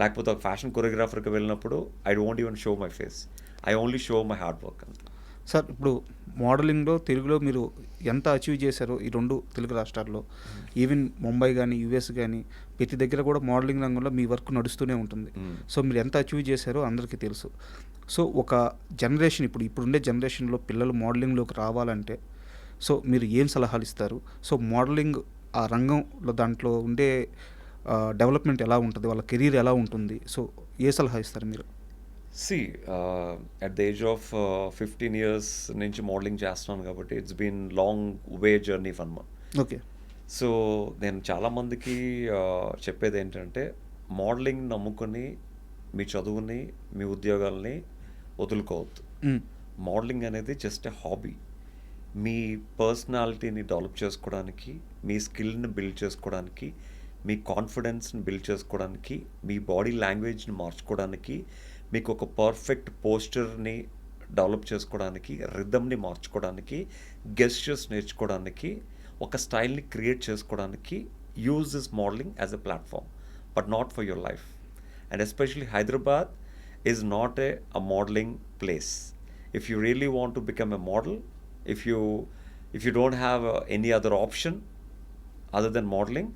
లేకపోతే ఒక ఫ్యాషన్ కొరియోగ్రాఫర్గా వెళ్ళినప్పుడు I don't even show my face, I only show my hard work.
Sir ఇప్పుడు మోడలింగ్లో తెలుగులో మీరు ఎంత అచీవ్ చేశారో ఈ 2 తెలుగు రాష్ట్రాల్లో, ఈవెన్ ముంబై కానీ యూఎస్ కానీ ప్రతి దగ్గర కూడా మోడలింగ్ రంగంలో మీ వర్క్ నడుస్తూనే ఉంటుంది. సో మీరు ఎంత అచీవ్ చేశారో అందరికీ తెలుసు. సో ఒక జనరేషన్ ఇప్పుడుండే జనరేషన్లో పిల్లలు మోడలింగ్లోకి రావాలంటే సో మీరు ఏం సలహాలు ఇస్తారు? సో మోడలింగ్ ఆ రంగంలో దాంట్లో ఉండే డెవలప్మెంట్ ఎలా ఉంటుంది, వాళ్ళ కెరీర్ ఎలా ఉంటుంది, సో ఏ సలహా ఇస్తారు మీరు?
See at the age of 15 years నుంచి మోడలింగ్ చేస్తున్నాను కాబట్టి it's been long way journey for my.
Okay.
So నేను చాలామందికి చెప్పేది ఏంటంటే, మోడలింగ్ నమ్ముకొని మీ చదువుని, మీ ఉద్యోగాల్ని వదులుకోవద్దు. మోడలింగ్ అనేది జస్ట్ ఎ హాబీ. మీ పర్సనాలిటీని డెవలప్ చేసుకోవడానికి, మీ స్కిల్ని బిల్డ్ చేసుకోవడానికి, మీ కాన్ఫిడెన్స్ని బిల్డ్ చేసుకోవడానికి, మీ బాడీ లాంగ్వేజ్ని మార్చుకోవడానికి, మీకు ఒక పర్ఫెక్ట్ పోస్చర్ని డెవలప్ చేసుకోవడానికి, రిథమ్ని మార్చుకోవడానికి, గెస్చర్స్ నేర్చుకోవడానికి, ఒక స్టైల్ని క్రియేట్ చేసుకోవడానికి use this modelling as a platform, but not for your life. And especially Hyderabad is not a modeling place. If you really want to become a model, if you don't have any other option other than modeling,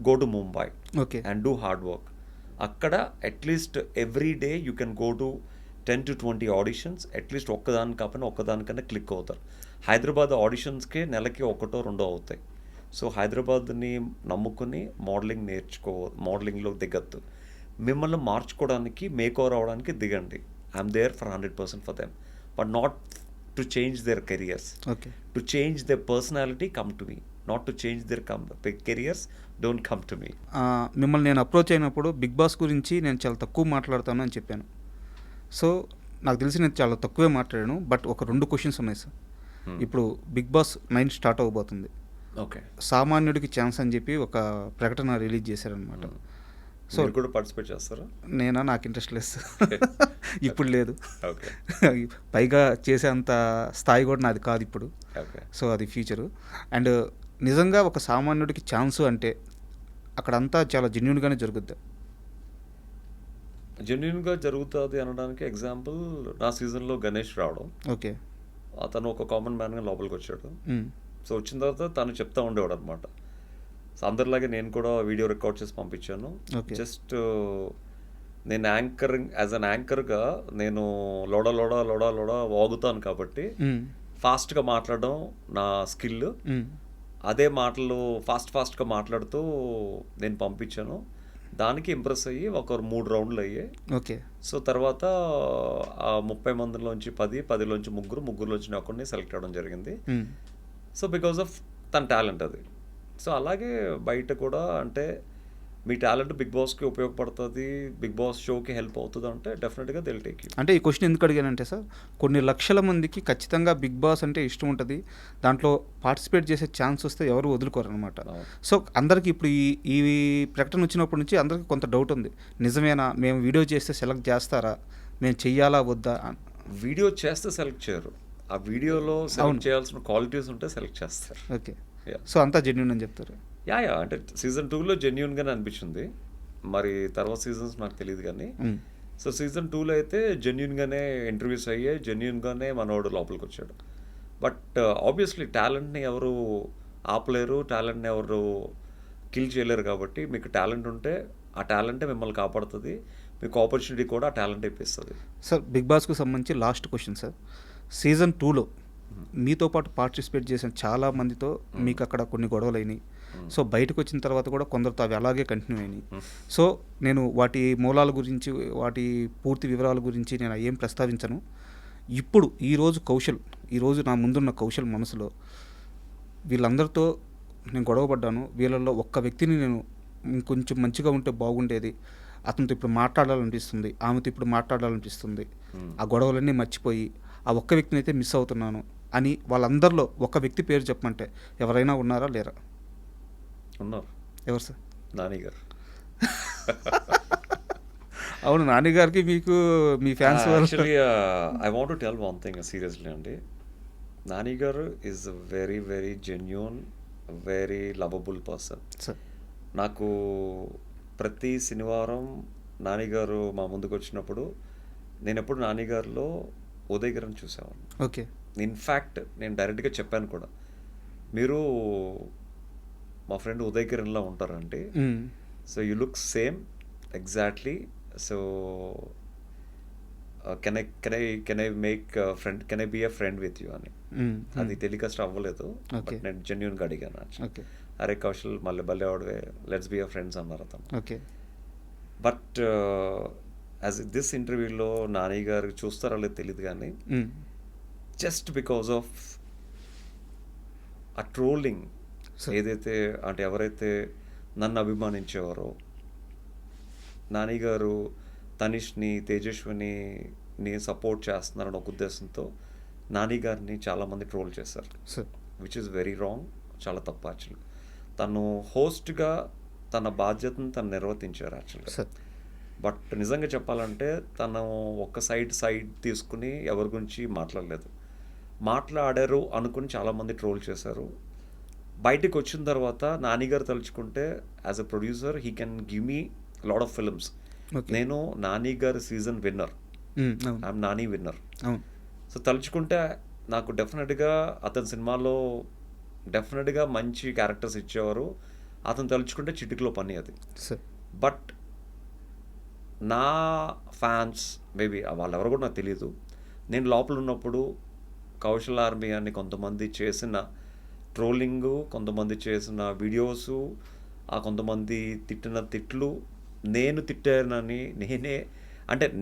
go to Mumbai.
Okay.
And do hard work. Akkada at least every day you can go to 10 to 20 auditions. At least ఒక్కదానికన్నా click అవుతారు. హైదరాబాద్ ఆడిషన్స్కే నెలకి 1-2 అవుతాయి. సో హైదరాబాద్ని నమ్ముకుని మోడలింగ్లో దిగద్దు. మిమ్మల్ని మార్చుకోవడానికి, మేక్ ఓవర్ అవడానికి దిగండి. I'm there for 100% for them, but not to change their careers.
Okay.
To change their personality, come to me. Not to change their careers, don't come to me.
మిమ్మల్ని నేను అప్రోచ్ అయినప్పుడు బిగ్ బాస్ గురించి నేను చాలా తక్కువ మాట్లాడతాను అని చెప్పాను. సో నాకు తెలిసి నేను చాలా తక్కువే మాట్లాడాను. బట్ ఒక 2 క్వశ్చన్స్ ఉన్నాయి సార్. ఇప్పుడు బిగ్ బాస్ 9 స్టార్ట్ అవ్వబోతుంది.
ఓకే.
సామాన్యుడికి ఛాన్స్ అని చెప్పి ఒక ప్రకటన రిలీజ్ చేశారనమాట.
సో కూడా పార్టిసిపేట్ చేస్తారా?
నాకు ఇంట్రెస్ట్ లేదు ఇప్పుడు లేదు.
ఓకే.
పైగా చేసే అంత స్థాయి కూడా నాది కాదు ఇప్పుడు.
ఓకే.
సో అది ఫ్యూచరు. అండ్ నిజంగా ఒక సామాన్యుడికి ఛాన్సు అంటే అక్కడంతా చాలా జెన్యున్గానే జరుగుద్ది.
జెన్యున్గా జరుగుతుంది అనడానికి ఎగ్జాంపుల్ నా సీజన్లో గణేష్ రావడం.
ఓకే.
అతను ఒక కామన్ మ్యాన్గా లోపలికి వచ్చాడు. సో వచ్చిన తర్వాత తను చెప్తా ఉండేవాడు అనమాట. సో అందరిలాగే నేను కూడా వీడియో రికార్డ్ చేసి పంపించాను. జస్ట్ నేను యాజ్ అన్ యాంకర్గా నేను లోడా లోడా లోడా లోడా వాగుతాను కాబట్టి ఫాస్ట్గా మాట్లాడడం నా స్కిల్. అదే మాటలు ఫాస్ట్గా మాట్లాడుతూ నేను పంపించాను. దానికి ఇంప్రెస్ అయ్యి ఒక 3 రౌండ్లు అయ్యాయి.
ఓకే.
సో తర్వాత ఆ 30 మందిలోంచి 10లోంచి ముగ్గురులోంచి ఒకరిని సెలెక్ట్ అవ్వడం జరిగింది. సో బికాజ్ ఆఫ్ తన టాలెంట్ అది. సో అలాగే బయట కూడా అంటే మీ టాలెంట్ బిగ్ బాస్కి ఉపయోగపడుతుంది, బిగ్ బాస్ షోకి హెల్ప్ అవుతుంది అంటే డెఫినెట్గా దిల్ టేక్ యూ.
అంటే ఈ క్వశ్చన్ ఎందుకు అడిగానంటే సార్, కొన్ని లక్షల మందికి ఖచ్చితంగా బిగ్ బాస్ అంటే ఇష్టం ఉంటుంది. దాంట్లో పార్టిసిపేట్ చేసే ఛాన్స్ వస్తే ఎవరు వదులుకోరు అనమాట. సో అందరికీ ఇప్పుడు ఈ ప్రకటన వచ్చినప్పటి నుంచి అందరికీ కొంత డౌట్ ఉంది. నిజమేనా, మేము వీడియో చేస్తే సెలెక్ట్ చేస్తారా, మేము చెయ్యాలా వద్దా?
వీడియో చేస్తే సెలెక్ట్ చేయరు, ఆ వీడియోలో సెలెక్ట్ చేయాల్సిన క్వాలిటీస్ ఉంటే సెలెక్ట్ చేస్తారు.
ఓకే. సో అంతా జెన్యూన్ అని చెప్తారు.
యా అంటే సీజన్ 2లో జెన్యూన్గానే అనిపించింది. మరి తర్వాత సీజన్స్ నాకు తెలియదు కానీ సో సీజన్ 2లో అయితే జెన్యూన్గానే ఇంటర్వ్యూస్ అయ్యాయి, జెన్యూన్గానే మనోడు లోపలికి వచ్చాడు. బట్ ఆబ్వియస్లీ టాలెంట్ని ఎవరు ఆపలేరు, టాలెంట్ని ఎవరు కిల్ చేయలేరు. కాబట్టి మీకు టాలెంట్ ఉంటే ఆ టాలెంటే మిమ్మల్ని కాపాడుతుంది, మీకు ఆపర్చునిటీ కూడా ఆ టాలెంట్ ఇప్పిస్తుంది.
సార్ బిగ్ బాస్కు సంబంధించి లాస్ట్ క్వశ్చన్ సార్, సీజన్ 2లో మీతో పాటు పార్టిసిపేట్ చేసిన చాలా మందితో మీకు అక్కడ కొన్ని గొడవలు అయినాయి. సో బయటకు వచ్చిన తర్వాత కూడా కొందరితో అవి అలాగే కంటిన్యూ అయినాయి. సో నేను వాటి మూలాల గురించి, వాటి పూర్తి వివరాల గురించి నేను ఏం ప్రస్తావించను. ఇప్పుడు ఈరోజు నా ముందున్న కౌశల్ మనసులో వీళ్ళందరితో నేను గొడవపడ్డాను, వీళ్ళల్లో ఒక్క వ్యక్తిని నేను ఇంకొంచెం మంచిగా ఉంటే బాగుండేది, అతనితో ఇప్పుడు మాట్లాడాలనిపిస్తుంది, ఆమెతో ఇప్పుడు మాట్లాడాలనిపిస్తుంది, ఆ గొడవలన్నీ మర్చిపోయి ఆ ఒక్క వ్యక్తిని అయితే మిస్ అవుతున్నాను అని వాళ్ళందరిలో ఒక వ్యక్తి పేరు చెప్పమంటే ఎవరైనా ఉన్నారా లేరా?
ఉన్నారు.
ఎవరు సార్?
నాని గారు.
అవును, నాని గారికి మీకు మీ ఫ్యాన్స్ వల్ల.
Actually I want to tell one thing seriously అండి. నాని గారు is a very very genuine, very lovable person.
Sir
నాకు ప్రతి శనివారం నాని గారు మా ముందుకు వచ్చినప్పుడు నేను ఎప్పుడు నాని గారిలో ఉదయ్ గారిని చూసేవాడిని.
ఓకే.
ఇన్ఫ్యాక్ట్ నేను డైరెక్ట్గా చెప్పాను కూడా, మీరు మా ఫ్రెండ్ ఉదయ్ కిరణ్లా ఉంటారంటే, so you look same exactly. So can I make friend, can I be a friend with you అని. అది టెలికాస్ట్ అవ్వలేదు, బట్ నేను జెన్యున్గా అడిగాను. అరే కౌశల్ మళ్ళీ భలే ఆడవే, లెట్స్ బీ అ ఫ్రెండ్స్ అన్నారు అతను.
ఓకే.
బట్ యాజ్ దిస్ ఇంటర్వ్యూలో నాని గారు చూస్తారో లేదో తెలియదు కానీ, జస్ట్ బికాస్ ఆఫ్ ఆ ట్రోలింగ్ ఏదైతే అంటే ఎవరైతే నన్ను అభిమానించేవారో, నాని గారు తనిష్ని, తేజస్విని సపోర్ట్ చేస్తున్నారని ఒక ఉద్దేశంతో నాని గారిని చాలామంది ట్రోల్ చేశారు, విచ్ ఈస్ వెరీ రాంగ్, చాలా తప్పు. యాక్చువల్గా తను హోస్ట్గా తన బాధ్యతను తను నిర్వర్తించారు యాక్చువల్గా. బట్ నిజంగా చెప్పాలంటే తను ఒక సైడ్ తీసుకుని ఎవరి గురించి మాట్లాడలేదు. మాట్లాడారు అనుకుని చాలామంది ట్రోల్ చేశారు. బయటకు వచ్చిన తర్వాత నాని గారు తలుచుకుంటే as a producer he can give me lot of films. నేను నాని గారి season winner, I'm Nani winner. So తలుచుకుంటే నాకు డెఫినెట్గా అతని సినిమాలో డెఫినెట్గా మంచి క్యారెక్టర్స్ ఇచ్చేవారు. అతను తలుచుకుంటే చిటికలో పని అది. బట్ నా ఫ్యాన్స్ మేబీ వాళ్ళెవరు కూడా నాకు తెలియదు. నేను లోపల ఉన్నప్పుడు కౌశల్ ఆర్మీ అని కొంతమంది చేసిన ట్రోలింగు, కొంతమంది చేసిన వీడియోసు, ఆ కొంతమంది తిట్టిన తిట్లు, నేను తిట్టానని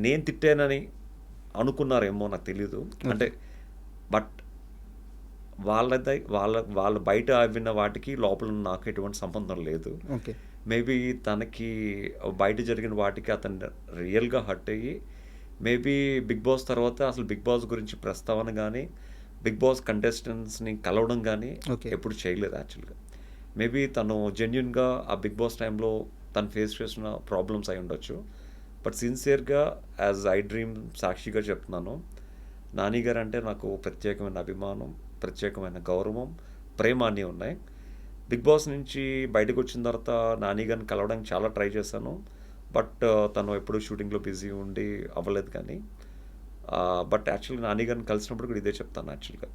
నేను తిట్టానని అనుకున్నారేమో నాకు తెలీదు. అంటే బట్ వాళ్ళ బయట విన్న వాటికి లోపల నాకు ఎటువంటి సంబంధం లేదు. మేబీ తనకి బయట జరిగిన వాటికి అతను రియల్గా హర్ట్ అయ్యి మేబీ బిగ్ బాస్ తర్వాత అసలు బిగ్ బాస్ గురించి ప్రస్తావన కానీ, బిగ్ బాస్ కంటెస్టెంట్స్ని కలవడం కానీ ఎప్పుడు చేయలేదు యాక్చువల్గా. మేబీ తను జెన్యున్గా ఆ బిగ్ బాస్ టైంలో తను ఫేస్ చేసిన ప్రాబ్లమ్స్ అయి ఉండొచ్చు. బట్ సిన్సియర్గా యాజ్ ఐ డ్రీమ్ సాక్షిగా చెప్తున్నాను, నాని గారు అంటే నాకు ప్రత్యేకమైన అభిమానం, ప్రత్యేకమైన గౌరవం, ప్రేమ అన్నీ ఉన్నాయి. బిగ్ బాస్ నుంచి బయటకు వచ్చిన తర్వాత నాని గారిని కలవడానికి చాలా ట్రై చేశాను. బట్ తను ఎప్పుడు షూటింగ్లో బిజీ ఉండి అవ్వలేదు. కానీ బట్ యాక్చువల్గా నాని గారిని కలిసినప్పుడు కూడా ఇదే చెప్తాను యాక్చువల్గా,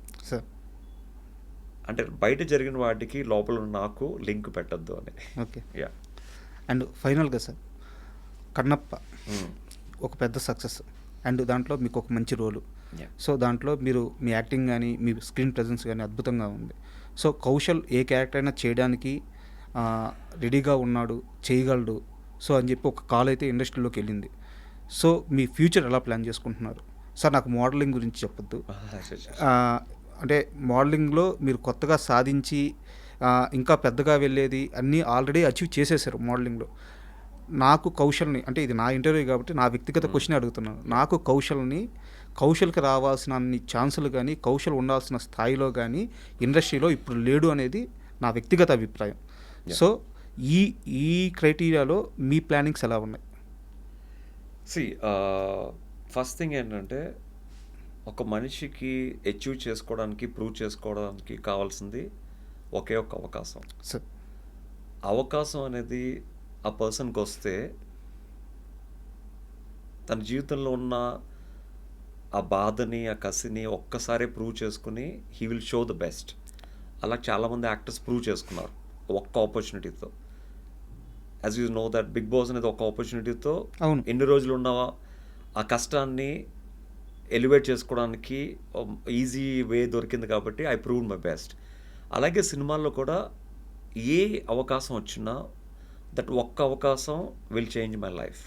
అంటే బయట జరిగిన వాటికి లోపల నాకు లింక్ పెట్టద్దు అని.
ఓకే. అండ్ ఫైనల్గా సార్, కన్నప్ప ఒక పెద్ద సక్సెస్ అండ్ దాంట్లో మీకు ఒక మంచి రోలు. సో దాంట్లో మీరు మీ యాక్టింగ్ కానీ మీ స్క్రీన్ ప్రెజెన్స్ కానీ అద్భుతంగా ఉంది. సో కౌశల్ ఏ క్యారెక్టర్ అయినా చేయడానికి రెడీగా ఉన్నాడు, చేయగలడు. సో అని చెప్పి ఒక కాల్ అయితే ఇండస్ట్రీలోకి వెళ్ళింది. సో మీ ఫ్యూచర్ ఎలా ప్లాన్ చేసుకుంటున్నారు సార్? నాకు మోడలింగ్ గురించి చెప్పొద్దు, అంటే మోడలింగ్లో మీరు కొత్తగా సాధించి ఇంకా పెద్దగా వెళ్ళేది అన్నీ ఆల్రెడీ అచీవ్ చేసేసారు మోడలింగ్లో. నాకు కౌశల్ని, అంటే ఇది నా ఇంటర్వ్యూ కాబట్టి నా వ్యక్తిగత క్వశ్చన్ అడుగుతున్నాను, నాకు కౌశల్కి రావాల్సిన అన్ని ఛాన్సులు కానీ, కౌశల్ ఉండాల్సిన స్థాయిలో కానీ ఇండస్ట్రీలో ఇప్పుడు లేడు అనేది నా వ్యక్తిగత అభిప్రాయం. సో ఈ క్రైటీరియాలో మీ ప్లానింగ్స్ ఎలా ఉన్నాయి?
ఫస్ట్ థింగ్ ఏంటంటే, ఒక మనిషికి అచీవ్ చేసుకోవడానికి, ప్రూవ్ చేసుకోవడానికి కావాల్సింది ఒకే ఒక అవకాశం. అవకాశం అనేది ఆ పర్సన్కి వస్తే తన జీవితంలో ఉన్న ఆ బాధని, ఆ కసిని ఒక్కసారి ప్రూవ్ చేసుకుని he will show the best. అలా చాలామంది యాక్టర్స్ ప్రూవ్ చేసుకున్నారు ఒక్క ఆపర్చునిటీతో. As you know that Bigg Boss అనేది ఒక ఆపర్చునిటీతో ఎన్ని రోజులు ఉన్నావా ఆ కష్టాన్ని ఎలివేట్ చేసుకోవడానికి ఈజీ వే దొరికింది కాబట్టి ఐ ప్రూవ్ మై బెస్ట్. అలాగే సినిమాల్లో కూడా ఏ అవకాశం వచ్చినా దట్ ఒక్క అవకాశం విల్ చేంజ్ మై లైఫ్.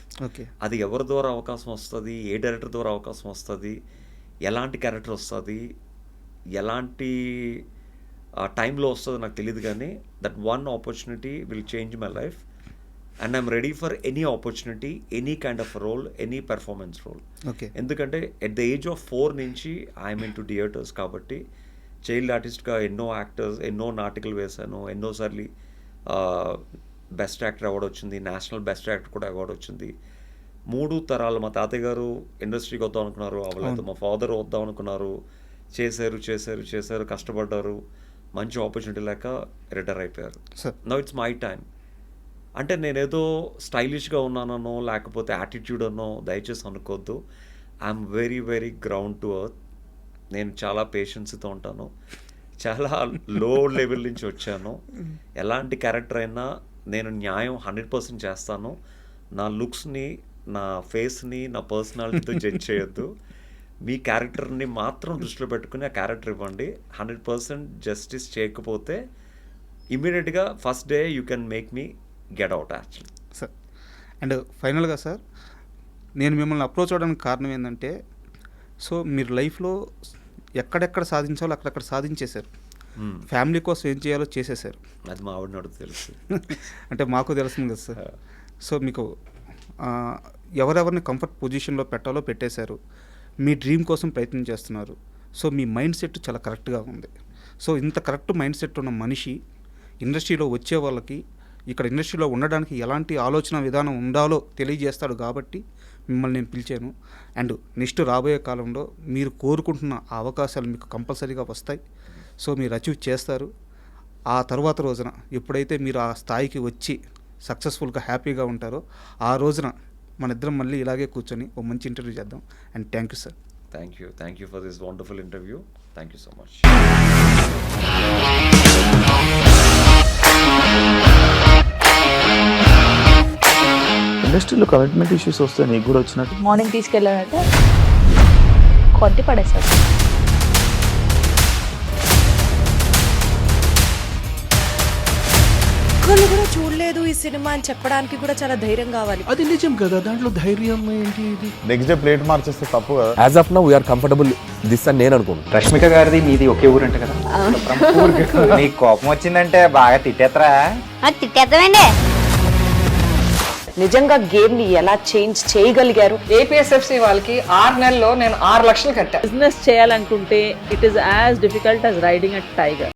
అది ఎవరి ద్వారా అవకాశం వస్తుంది, ఏ డైరెక్టర్ ద్వారా అవకాశం వస్తుంది, ఎలాంటి క్యారెక్టర్ వస్తుంది, ఎలాంటి టైంలో వస్తుందో నాకు తెలియదు. కానీ that one opportunity will change my life and I'm ready for any opportunity, any kind of role, any performance role. ఎందుకంటే ఎట్ ద ఏజ్ ఆఫ్ 4 నుంచి ఐఎమ్ ఇన్ టు థియేటర్స్ కాబట్టి చైల్డ్ ఆర్టిస్ట్గా ఎన్నో నాటికలు వేశాను, ఎన్నోసార్లు బెస్ట్ యాక్టర్ అవార్డు వచ్చింది, నేషనల్ బెస్ట్ యాక్టర్ కూడా అవార్డు వచ్చింది. 3 తరాలు మా తాతయ్య గారు ఇండస్ట్రీకి వద్దాం అనుకున్నారు, అవ్వలేదు. మా ఫాదర్ వద్దాం అనుకున్నారు, చేశారు, కష్టపడ్డారు, మంచి ఆపర్చునిటీ లేక రిటైర్ అయిపోయారు. Now it's my time. అంటే నేనేదో స్టైలిష్గా ఉన్నానో లేకపోతే యాటిట్యూడ్ అనో దయచేసి అనుకోవద్దు. I'm very very ground to earth. నేను చాలా పేషెన్స్తో ఉంటాను, చాలా లో లెవెల్ నుంచి వచ్చాను. ఎలాంటి క్యారెక్టర్ అయినా నేను న్యాయం 100% చేస్తాను. నా లుక్స్ని, నా ఫేస్ని, నా పర్సనాలిటీతో జడ్జ్ చేయొద్దు. మీ క్యారెక్టర్ని మాత్రం దృష్టిలో పెట్టుకుని ఆ క్యారెక్టర్ ఇవ్వండి. 100% జస్టిస్ చేయకపోతే ఇమీడియట్గా first day you can make me get out actually.
Sir and ఫైనల్గా సార్, నేను మిమ్మల్ని అప్రోచ్ అవ్వడానికి కారణం ఏంటంటే, సో మీరు లైఫ్లో ఎక్కడెక్కడ సాధించాలో అక్కడక్కడ సాధించేశారు. ఫ్యామిలీ కోసం ఏం చేయాలో చేసేసారు.
అది మా ఆవిడ నడుపు తెలుసు.
అంటే మాకు తెలుస్తుంది కదా సార్. సో మీకు ఎవరెవరిని కంఫర్ట్ పొజిషన్లో పెట్టాలో పెట్టేశారు. మీ డ్రీమ్ కోసం ప్రయత్నం చేస్తున్నారు. సో మీ మైండ్ సెట్ చాలా కరెక్ట్గా ఉంది. సో ఇంత కరెక్ట్ మైండ్ సెట్ ఉన్న మనిషి ఇండస్ట్రీలో వచ్చే వాళ్ళకి, ఇక్కడ ఇండస్ట్రీలో ఉండడానికి ఎలాంటి ఆలోచన విధానం ఉండాలో తెలియజేస్తాడు కాబట్టి మిమ్మల్ని నేను పిలిచాను. అండ్ నెక్స్ట్ రాబోయే కాలంలో మీరు కోరుకుంటున్న ఆ అవకాశాలు మీకు కంపల్సరీగా వస్తాయి. సో మీరు అచీవ్ చేస్తారు. ఆ తర్వాత రోజున ఎప్పుడైతే మీరు ఆ స్థాయికి వచ్చి సక్సెస్ఫుల్గా హ్యాపీగా ఉంటారో ఆ రోజున మన ఇద్దరం మళ్ళీ ఇలాగే కూర్చొని ఓ మంచి ఇంటర్వ్యూ చేద్దాం. And thank you sir.
Thank you for this wonderful interview. Thank you so much.
ఇండస్ట్రీలో కమిట్మెంట్ ఇష్యూస్ వస్తే నీకు కూడా వచ్చినట్టు?
మార్నింగ్ తీసుకెళ్ళాడంటే కొట్టి పడేశాడు.
ఒక్కళ్ళు కూడా చూడలేదు ఈ సినిమా అని చెప్పడానికి కూడా చాలా ధైర్యం కావాలి.
అది నిజం కదా, దాంట్లో ధైర్యం ఏంటి? ఇది
నెక్స్ట్ డే ప్లేట్ మార్చేస్తే తప్పు కదా.
As of now we're comfortable this అని నేను అనుకుంటున్నాను.
రష్మిక గారిది మీది ఒకే ఊరంట కదా? నీకు కోపం వచ్చిందంటే బాగా తిట్టేత్తరా?
తిట్టేద్దామండి. నిజంగా గేమ్ ని ఎలా చేంజ్ చేయగలిగారు?
ఏపీఎస్ఎఫ్సి వాళ్ళకి 6 నెలల్లో నేను 6 లక్షలు కట్టా.
బిజినెస్ చేయాలనుకుంటే it is as difficult as riding a tiger.